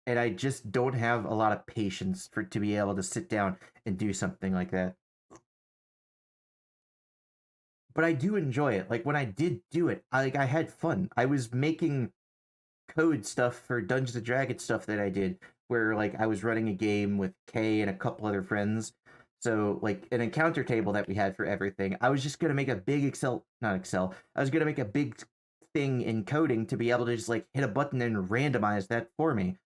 A: And I just don't have a lot of patience for to be able to sit down and do something like that. But I do enjoy it. Like when I did do it, I had fun. I was making code stuff for Dungeons and Dragons stuff that I did, where like I was running a game with Kay and a couple other friends. So like an encounter table that we had for everything. I was just gonna make a big not Excel. I was gonna make a big thing in coding to be able to just like hit a button and randomize that for me.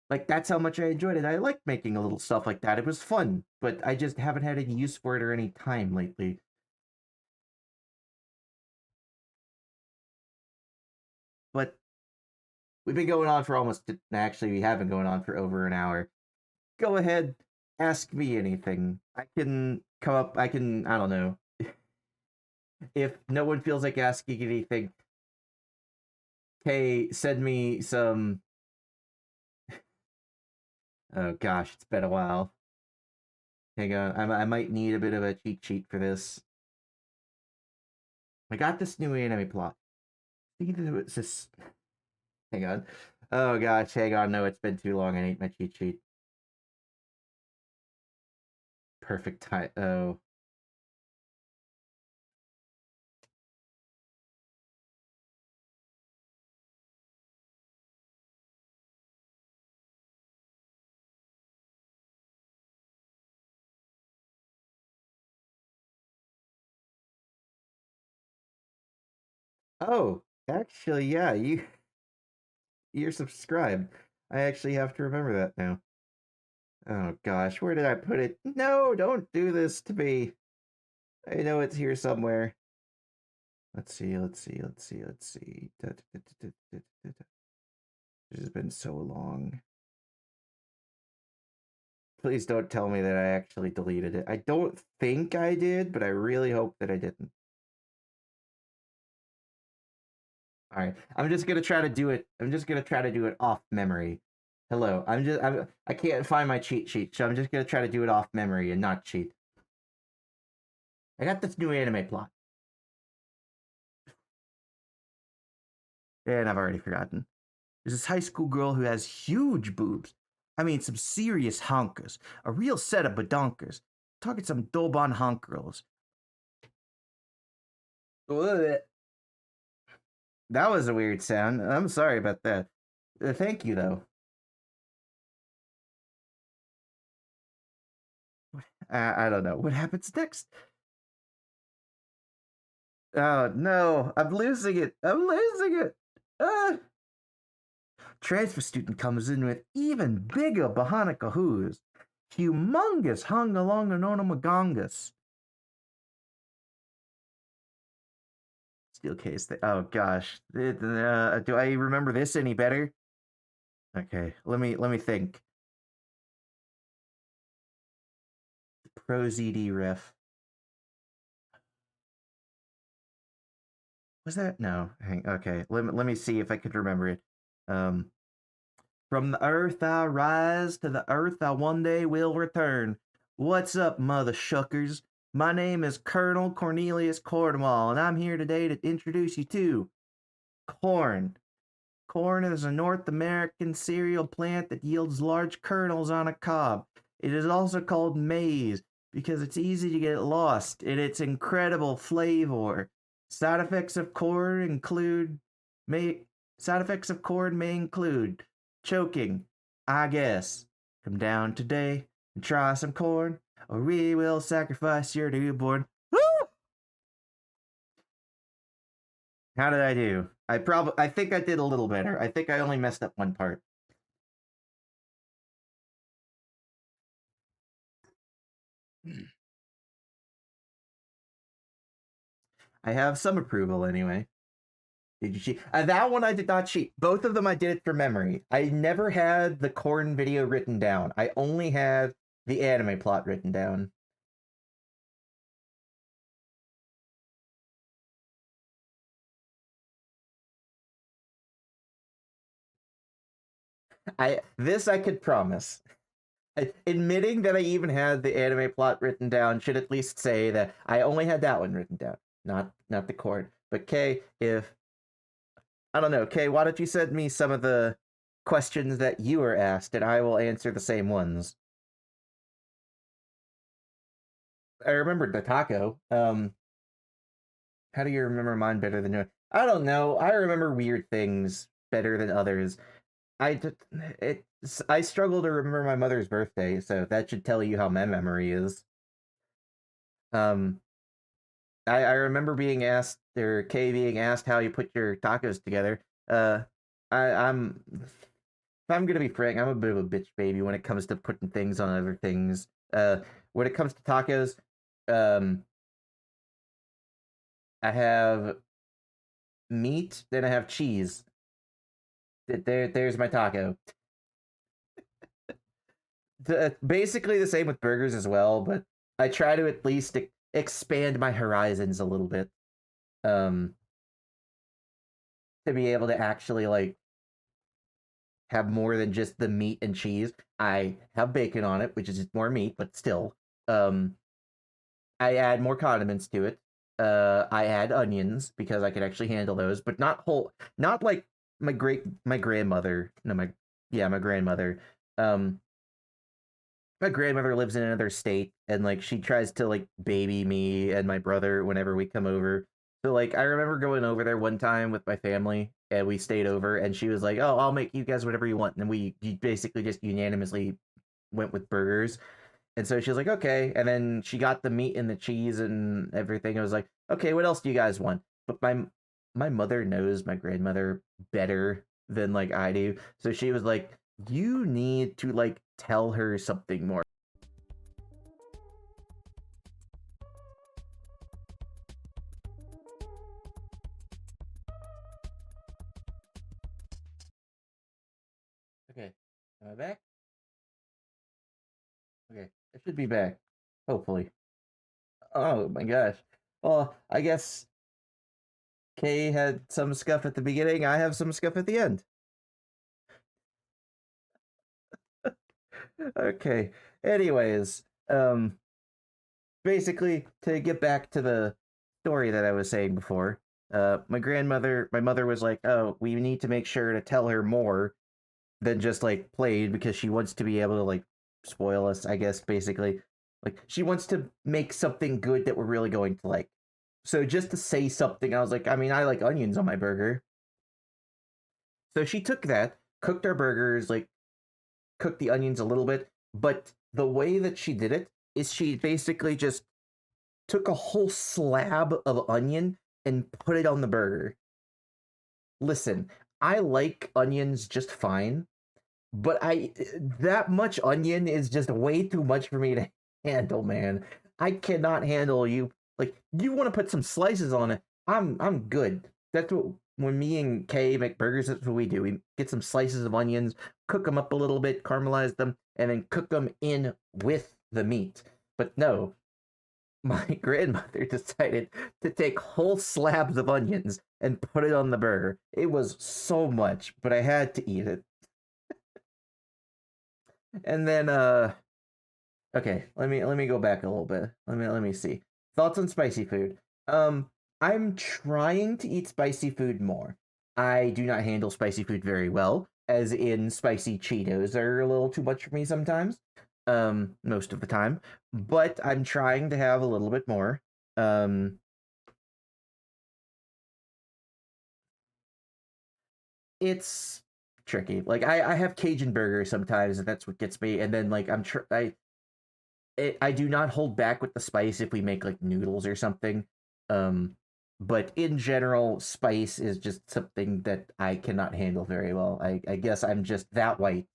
A: Like that's how much I enjoyed it. I liked making a little stuff like that. It was fun, but I just haven't had any use for it or any time lately. But we've been going on for actually we have been going on for over an hour. Go ahead, ask me anything. I can come up, I don't know. If no one feels like asking anything, hey, send me some. Oh gosh, it's been a while. Hang on, I might need a bit of a cheat sheet for this. I got this new anime plot. I think it's just. Hang on. Oh gosh, hang on. No, it's been too long. I need my cheat sheet. Perfect time. Oh. Oh, actually, yeah, you're subscribed. I actually have to remember that now. Oh gosh, where did I put it? No, don't do this to me. I know it's here somewhere. Let's see, let's see, let's see, let's see. This has been so long. Please don't tell me that I actually deleted it. I don't think I did, but I really hope that I didn't. All right, I'm just gonna try to do it. I'm just gonna try to do it off memory. Hello, I can't find my cheat sheet, so I'm just gonna try to do it off memory and not cheat. I got this new anime plot, and I've already forgotten. There's this high school girl who has huge boobs. I mean, some serious honkers. A real set of badonkers. Talking some Doban honk girls. Ugh. That was a weird sound. I'm sorry about that. Thank you, though. I don't know. What happens next? Oh, no. I'm losing it. I'm losing it. Ah. Transfer student comes in with even bigger Bahanacahoos. Humongous hung along an onomagongus. Steel case. Oh gosh. Do I remember this any better? Okay, let me think. Pro ZD ref. Was that no? Hang. Okay, let me see if I could remember it. Um, from the earth I rise, to the earth I one day will return. What's up, mother shuckers? My name is Colonel Cornelius Cornwall, and I'm here today to introduce you to corn. Corn is a North American cereal plant that yields large kernels on a cob. It is also called maize because it's easy to get lost in its incredible flavor. Side effects of corn include may side effects of corn may include choking, I guess. Come down today and try some corn, or we will sacrifice your newborn. Woo! How did I do? I think I did a little better. I think I only messed up one part. I have some approval anyway. Did you cheat? That one I did not cheat. Both of them I did it for memory. I never had the corn video written down. I only had the anime plot written down. I could promise. Admitting that I even had the anime plot written down should at least say that I only had that one written down, not the chord. But Kay, if I don't know, Kay, why don't you send me some of the questions that you were asked, and I will answer the same ones. I remembered the taco. How do you remember mine better than yours? I don't know. I remember weird things better than others. I I struggle to remember my mother's birthday, so that should tell you how my memory is. Um, I remember being asked, or Kay being asked how you put your tacos together. If I'm gonna be frank, I'm a bit of a bitch baby when it comes to putting things on other things. When it comes to tacos, um, I have meat, then I have cheese. There's my taco. Basically the same with burgers as well, but I try to at least expand my horizons a little bit. Um, to be able to actually like have more than just the meat and cheese. I have bacon on it, which is just more meat, but still. Um, I add more condiments to it. I add onions because I can actually handle those, but not whole, not like my grandmother. No, my grandmother. Um, my grandmother lives in another state, and like she tries to like baby me and my brother whenever we come over. So like I remember going over there one time with my family, and we stayed over, and she was like, "Oh, I'll make you guys whatever you want," and we basically just unanimously went with burgers. And so she was like, okay. And then she got the meat and the cheese and everything. I was like, okay, what else do you guys want? But my mother knows my grandmother better than like I do. So she was like, you need to like tell her something more. Okay. Am I back? Okay. I should be back. Hopefully. Oh my gosh. Well, I guess Kay had some scuff at the beginning. I have some scuff at the end. Okay. Anyways, basically to get back to the story that I was saying before, my mother was like, "Oh, we need to make sure to tell her more than just like played because she wants to be able to like spoil us, I guess basically. Like she wants to make something good that we're really going to like." So just to say something, I was like, I mean, I like onions on my burger. So she took that, cooked our burgers, like cooked the onions a little bit, but the way that she did it is she basically just took a whole slab of onion and put it on the burger. Listen, I like onions just fine, but I that much onion is just way too much for me to handle, man. I cannot handle you like you want to put some slices on it. I'm good. That's what when me and Kay make burgers, that's what we do. We get some slices of onions, cook them up a little bit, caramelize them, and then cook them in with the meat. But no, my grandmother decided to take whole slabs of onions and put it on the burger. It was so much, but I had to eat it. And then okay, let me go back a little bit. Let me see. Thoughts on spicy food. Um I'm trying to eat spicy food more. I do not handle spicy food very well, as in spicy Cheetos are a little too much for me sometimes. Most of the time, but I'm trying to have a little bit more. Um it's tricky. Like I have Cajun burgers sometimes, and that's what gets me. And then like I do not hold back with the spice if we make like noodles or something. Um, but in general, spice is just something that I cannot handle very well. I guess I'm just that white.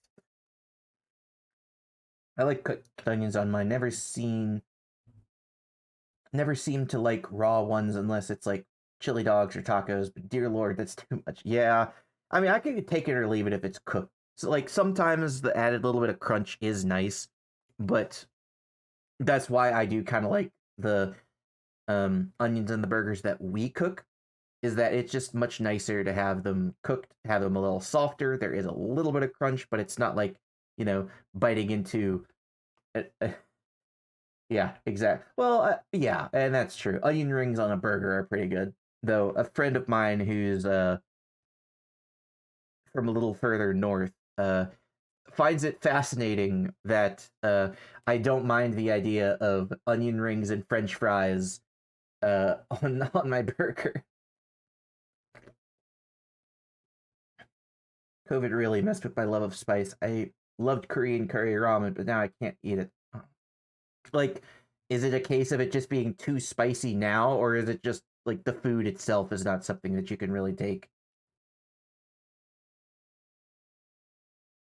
A: I like cooked onions on mine. Never seem to like raw ones unless it's like chili dogs or tacos. But dear lord, that's too much. Yeah, I mean I can take it or leave it if it's cooked. So like sometimes the added little bit of crunch is nice, but that's why I do kind of like the onions in the burgers that we cook. is that it's just much nicer to have them cooked, have them a little softer. There is a little bit of crunch, but it's not like, biting into. Yeah, exactly. Well, yeah, and that's true. Onion rings on a burger are pretty good. Though a friend of mine who's from a little further north finds it fascinating that I don't mind the idea of onion rings and French fries on my burger. COVID really messed with my love of spice. I loved Korean curry ramen, but now I can't eat it. Like, is it a case of it just being too spicy now, or is it just like the food itself is not something that you can really take?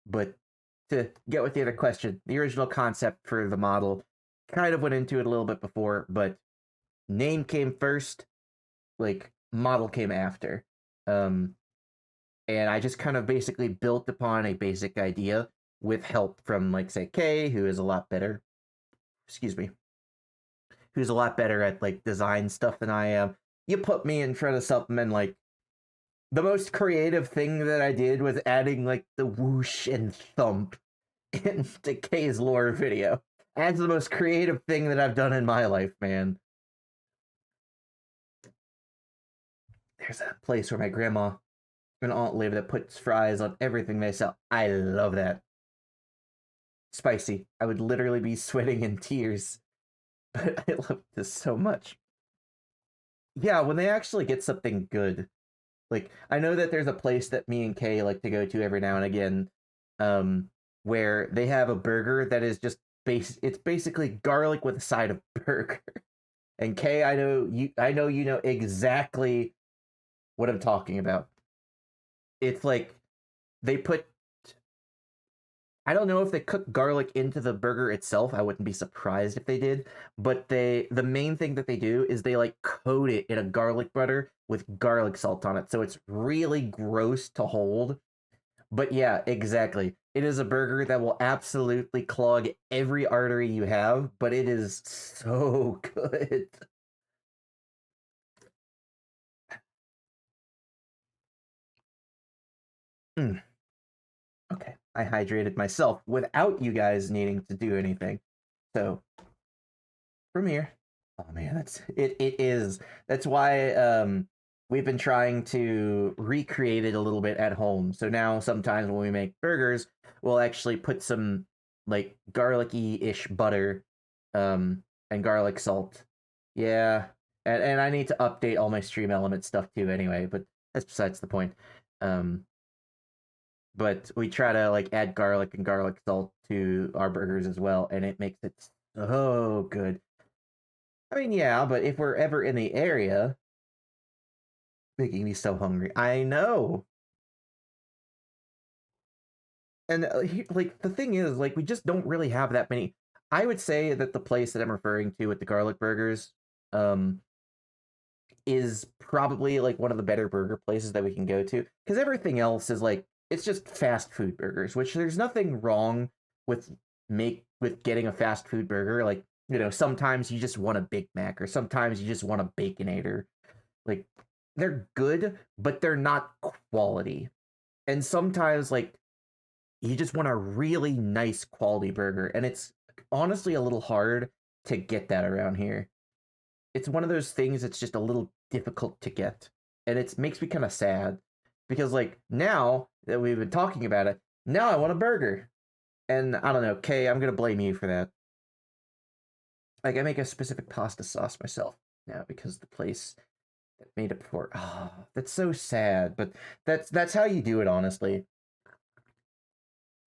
A: But to get with the other question, the original concept for the model kind of went into it a little bit before, but name came first, like model came after. Um, and I just kind of basically built upon a basic idea with help from, like, say, Kay, who is a lot better. Excuse me, who's a lot better at like design stuff than I am. You put me in front of something, and like the most creative thing that I did was adding like the whoosh and thump into Kay's lore video. That's the most creative thing that I've done in my life, man. There's a place where my grandma and aunt live that puts fries on everything they sell. I love that. Spicy. I would literally be sweating in tears. But I love this so much. Yeah, when they actually get something good. Like, I know that there's a place that me and Kay like to go to every now and again, where they have a burger that is just it's basically garlic with a side of burger. And Kay, I know you know exactly what I'm talking about. It's like they put I don't know if they cook garlic into the burger itself. I wouldn't be surprised if they did, but the main thing that they do is they like coat it in a garlic butter with garlic salt on it. So it's really gross to hold. But yeah, exactly. It is a burger that will absolutely clog every artery you have, but it is so good. Mm, okay. I hydrated myself without you guys needing to do anything. So, from here. Oh man, it is. That's why we've been trying to recreate it a little bit at home. So now sometimes when we make burgers, we'll actually put some like garlicky-ish butter and garlic salt. Yeah. And I need to update all my stream element stuff too anyway, but that's besides the point. Um but we try to like add garlic and garlic salt to our burgers as well, and it makes it so good. I mean, yeah, but if we're ever in the area, making me so hungry. I know. And like the thing is, like we just don't really have that many. I would say that the place that I'm referring to with the garlic burgers, um, is probably like one of the better burger places that we can go to because everything else is like it's just fast food burgers, which there's nothing wrong with with getting a fast food burger. Like, sometimes you just want a Big Mac or sometimes you just want a Baconator. Like, they're good, but they're not quality. And sometimes like you just want a really nice quality burger, and it's honestly a little hard to get that around here. It's one of those things that's just a little difficult to get, and it makes me kind of sad because like now that we've been talking about it, now I want a burger, and I don't know, Kay, I'm gonna blame you for that. Like, I make a specific pasta sauce myself now because the place that made it before. Oh, that's so sad, but that's how you do it, honestly.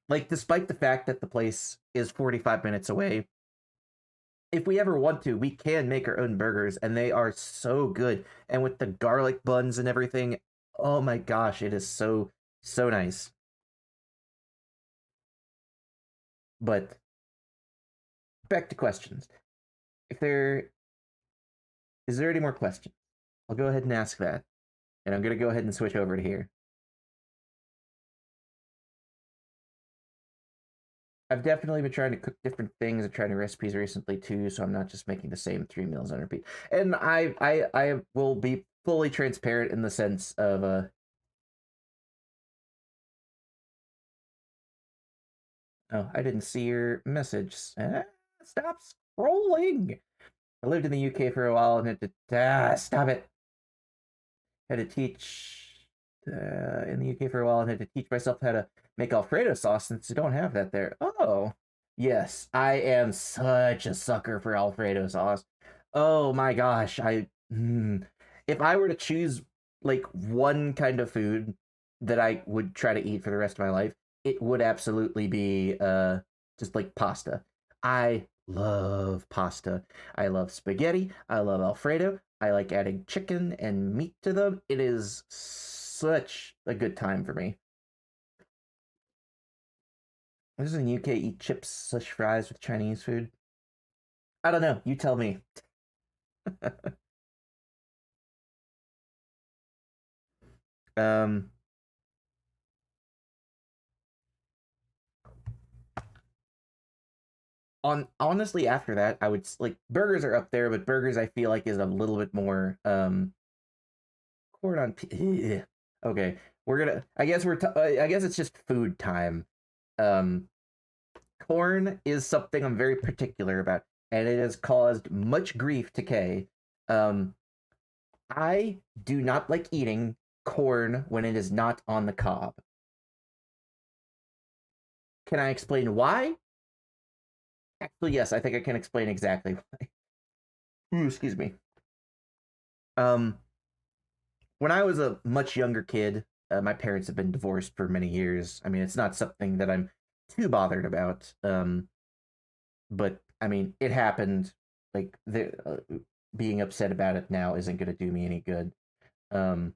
A: Like, despite the fact that the place is 45 minutes away, if we ever want to, we can make our own burgers, and they are so good. And with the garlic buns and everything, oh my gosh, it is so, so nice. But back to questions. If there is there any more questions? I'll go ahead and ask that. And I'm gonna go ahead and switch over to here. I've definitely been trying to cook different things and trying new recipes recently too, so I'm not just making the same three meals on repeat. And I will be fully transparent in the sense of oh, I didn't see your message. Stop scrolling. I lived in the UK for a while and had to stop it. Had to teach in the UK for a while and had to teach myself how to make Alfredo sauce since you don't have that there. Oh, yes, I am such a sucker for Alfredo sauce. Oh my gosh, if I were to choose like one kind of food that I would try to eat for the rest of my life, it would absolutely be just like pasta. I love pasta. I love spaghetti. I love Alfredo. I like adding chicken and meat to them. It is such a good time for me. This is in the UK, eat chips, such fries with Chinese food. I don't know. You tell me. um, on honestly, after that, I would like burgers are up there, but burgers I feel like is a little bit more corn on. Okay, we're gonna. I guess I guess it's just food time. Um, corn is something I'm very particular about, and it has caused much grief to Kay. Um, I do not like eating corn when it is not on the cob. Can I explain why? Actually, yes, I think I can explain exactly why. Ooh, excuse me. Um, when I was a much younger kid, my parents have been divorced for many years. I mean, it's not something that I'm too bothered about. But I mean, it happened. Like being upset about it now isn't going to do me any good. Um,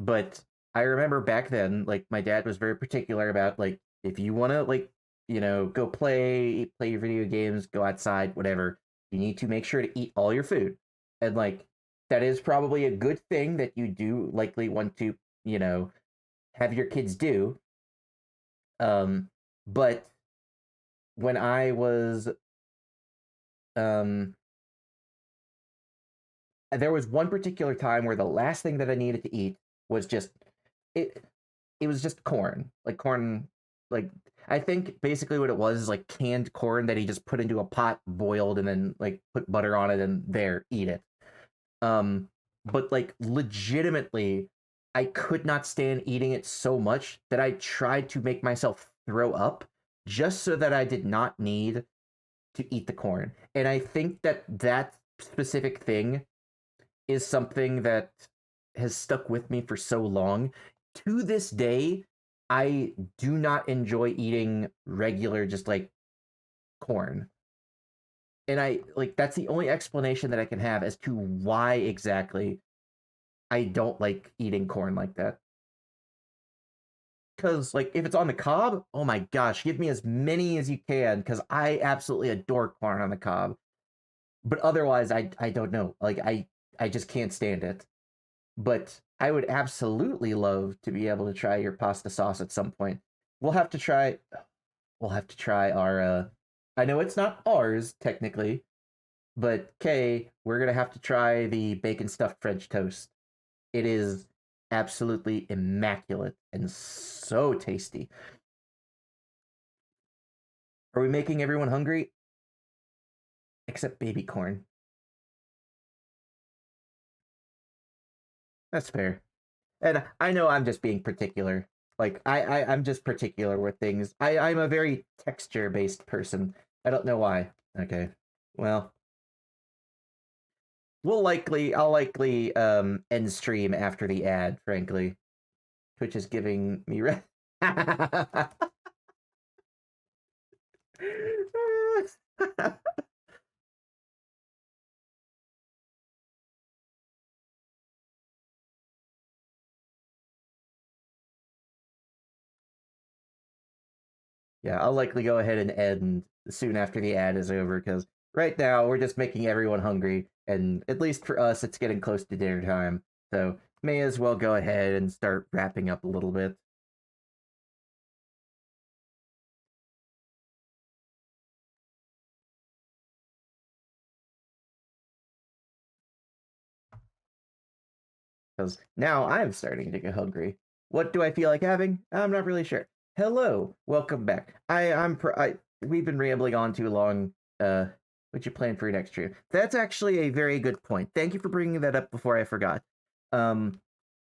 A: but I remember back then, like my dad was very particular about like if you want to like go play your video games, go outside, whatever. You need to make sure to eat all your food, and like that is probably a good thing that you do likely want to you know have your kids do. But when I was um there was one particular time where the last thing that I needed to eat was just it. It was just corn, like corn, like I think basically what it was is like canned corn that he just put into a pot, boiled, and then like put butter on it, and there, eat it. Um, but like legitimately, I could not stand eating it so much that I tried to make myself throw up just so that I did not need to eat the corn. And I think that that specific thing is something that has stuck with me for so long. To this day, I do not enjoy eating regular, just like corn. And I like that's the only explanation that I can have as to why exactly I don't like eating corn like that. Because, like, if it's on the cob, oh my gosh, give me as many as you can, because I absolutely adore corn on the cob. But otherwise, I don't know. Like, I just can't stand it. But I would absolutely love to be able to try your pasta sauce at some point. We'll have to try. We'll have to try our. I know it's not ours technically, but Kay, we're gonna have to try the bacon stuffed French toast. It is absolutely immaculate and so tasty. Are we making everyone hungry? Except baby corn. That's fair. And I know I'm just being particular. Like I'm just particular with things. I'm a very texture based person. I don't know why. Okay. Well, I'll likely end stream after the ad, frankly. Twitch is giving me Yeah, I'll likely go ahead and end soon after the ad is over because right now we're just making everyone hungry, and at least for us, it's getting close to dinner time. So may as well go ahead and start wrapping up a little bit. because now I'm starting to get hungry. What do I feel like having? I'm not really sure. Hello, welcome back. We've been rambling on too long. What you plan for your next trip? That's actually a very good point. Thank you for bringing that up before I forgot. Um,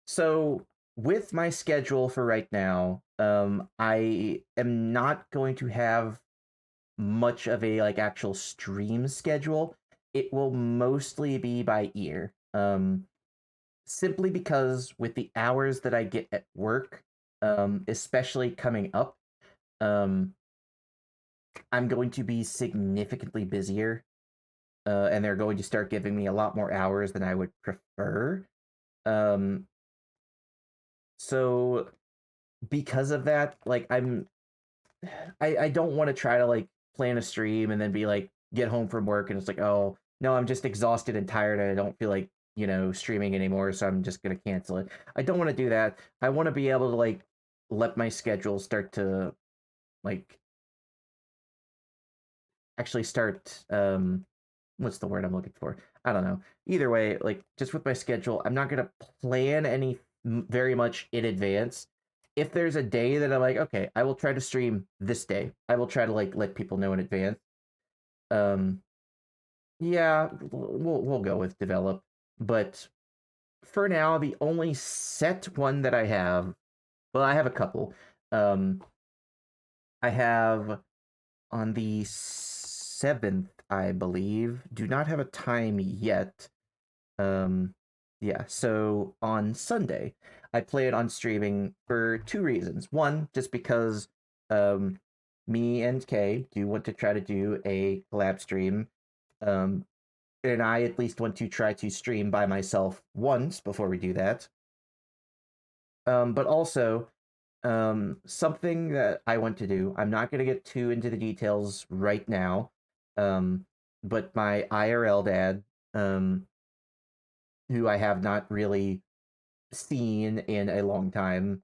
A: so with my schedule for right now, I am not going to have much of a like actual stream schedule. It will mostly be by ear. Simply because with the hours that I get at work, especially coming up, um, I'm going to be significantly busier, and they're going to start giving me a lot more hours than I would prefer. Um, so because of that, like I don't want to try to like plan a stream and then be like get home from work and it's like, oh no, I'm just exhausted and tired and I don't feel like, streaming anymore, so I'm just gonna cancel it. I don't want to do that. I want to be able to like let my schedule start to like actually start what's the word I'm looking for? I don't know. Either way, like just with my schedule, I'm not gonna plan any very much in advance. If there's a day that I'm like, okay, I will try to stream this day. I will try to like let people know in advance. Um, yeah, we'll go with develop. But for now, the only set one that I have, well, I have a couple. Um, I have on the 7th, I believe. Do not have a time yet. Um, yeah, so on Sunday, I plan on streaming for two reasons. One, just because um, me and Kay do want to try to do a collab stream. Um, and I at least want to try to stream by myself once before we do that. But also, something that I want to do, I'm not going to get too into the details right now, um, but my IRL dad, um, who I have not really seen in a long time,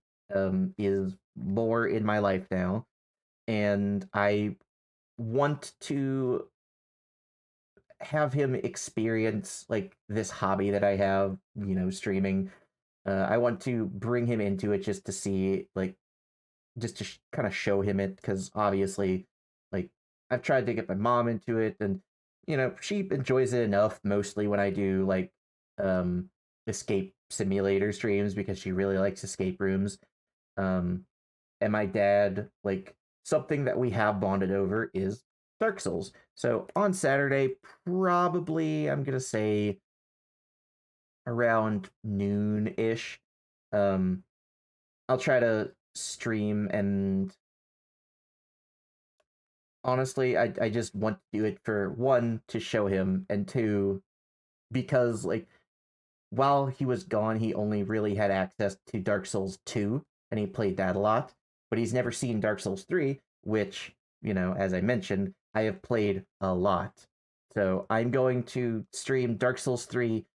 A: is more in my life now, and I want to have him experience like this hobby that I have, streaming. I want to bring him into it just to see, like, just to kind of show him it, because obviously, like, I've tried to get my mom into it, and she enjoys it enough mostly when I do like um escape simulator streams because she really likes escape rooms. Um, and my dad, like, something that we have bonded over is Dark Souls. So on Saturday, probably I'm gonna say around noon ish. Um, I'll try to stream, and honestly, I just want to do it for one to show him, and two because like while he was gone, he only really had access to Dark Souls 2, and he played that a lot. But he's never seen Dark Souls 3, which, as I mentioned, I have played a lot. So I'm going to stream Dark Souls 3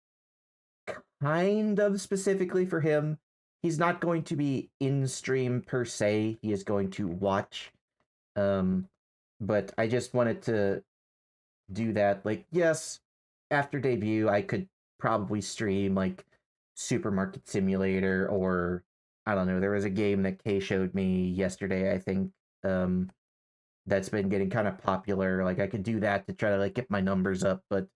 A: kind of specifically for him. He's not going to be in stream per se, he is going to watch. Um, but I just wanted to do that. Like, yes, after debut, I could probably stream like Supermarket Simulator, or I don't know. There was a game that Kay showed me yesterday, I think, um, that's been getting kind of popular. Like, I could do that to try to like get my numbers up, but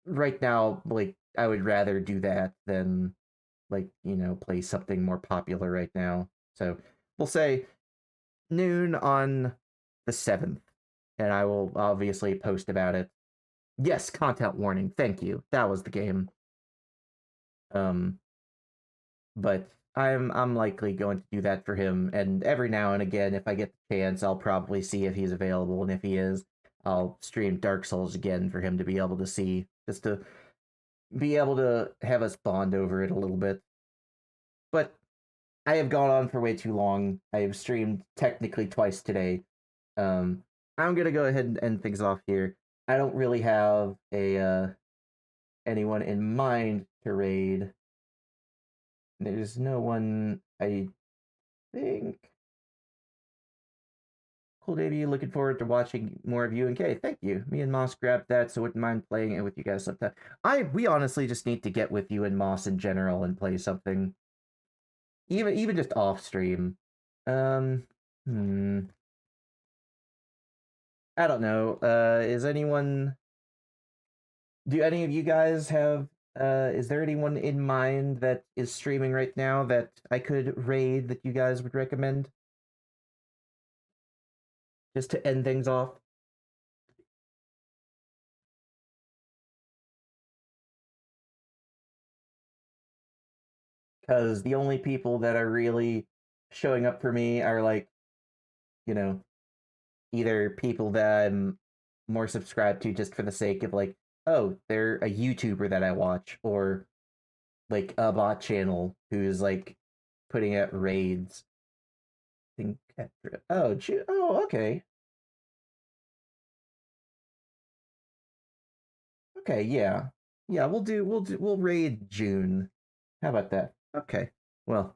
A: right now, like, I would rather do that than like play something more popular right now. So we'll say noon on the 7th, and I will obviously post about it. Yes, content warning. Thank you. That was the game. Um, but I'm likely going to do that for him, and every now and again, if I get the chance, I'll probably see if he's available, and if he is, I'll stream Dark Souls again for him to be able to see, just to be able to have us bond over it a little bit. But I have gone on for way too long. I have streamed technically twice today. Um, I'm gonna go ahead and end things off here. I don't really have a anyone in mind to raid. There's no one I think. Cool debut. Looking forward to watching more of you and Kay. Thank you. Me and Moss grabbed that, so wouldn't mind playing it with you guys sometime. We honestly just need to get with you and Moss in general and play something. Even just off stream. Um I don't know. Is anyone do any of you guys have is there anyone in mind that is streaming right now that I could raid that you guys would recommend? Just to end things off. Because the only people that are really showing up for me are like, you know, either people that I'm more subscribed to just for the sake of like, oh, they're a YouTuber that I watch, or like a bot channel who's like putting out raids. Think oh, okay. Okay, yeah. Yeah, we'll raid June. How about that? Okay. Well,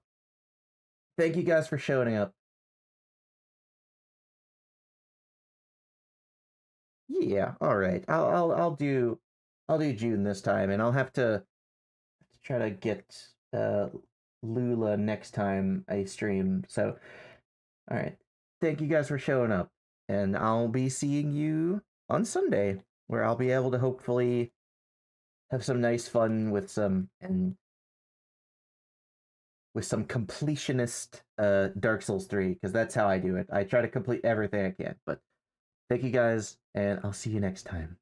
A: thank you guys for showing up. Yeah, all right. I'll do June this time, and I'll have to try to get Lula next time I stream. So, all right. Thank you guys for showing up, and I'll be seeing you on Sunday, where I'll be able to hopefully have some nice fun with some completionist Dark Souls 3, because that's how I do it. I try to complete everything I can. But thank you guys, and I'll see you next time.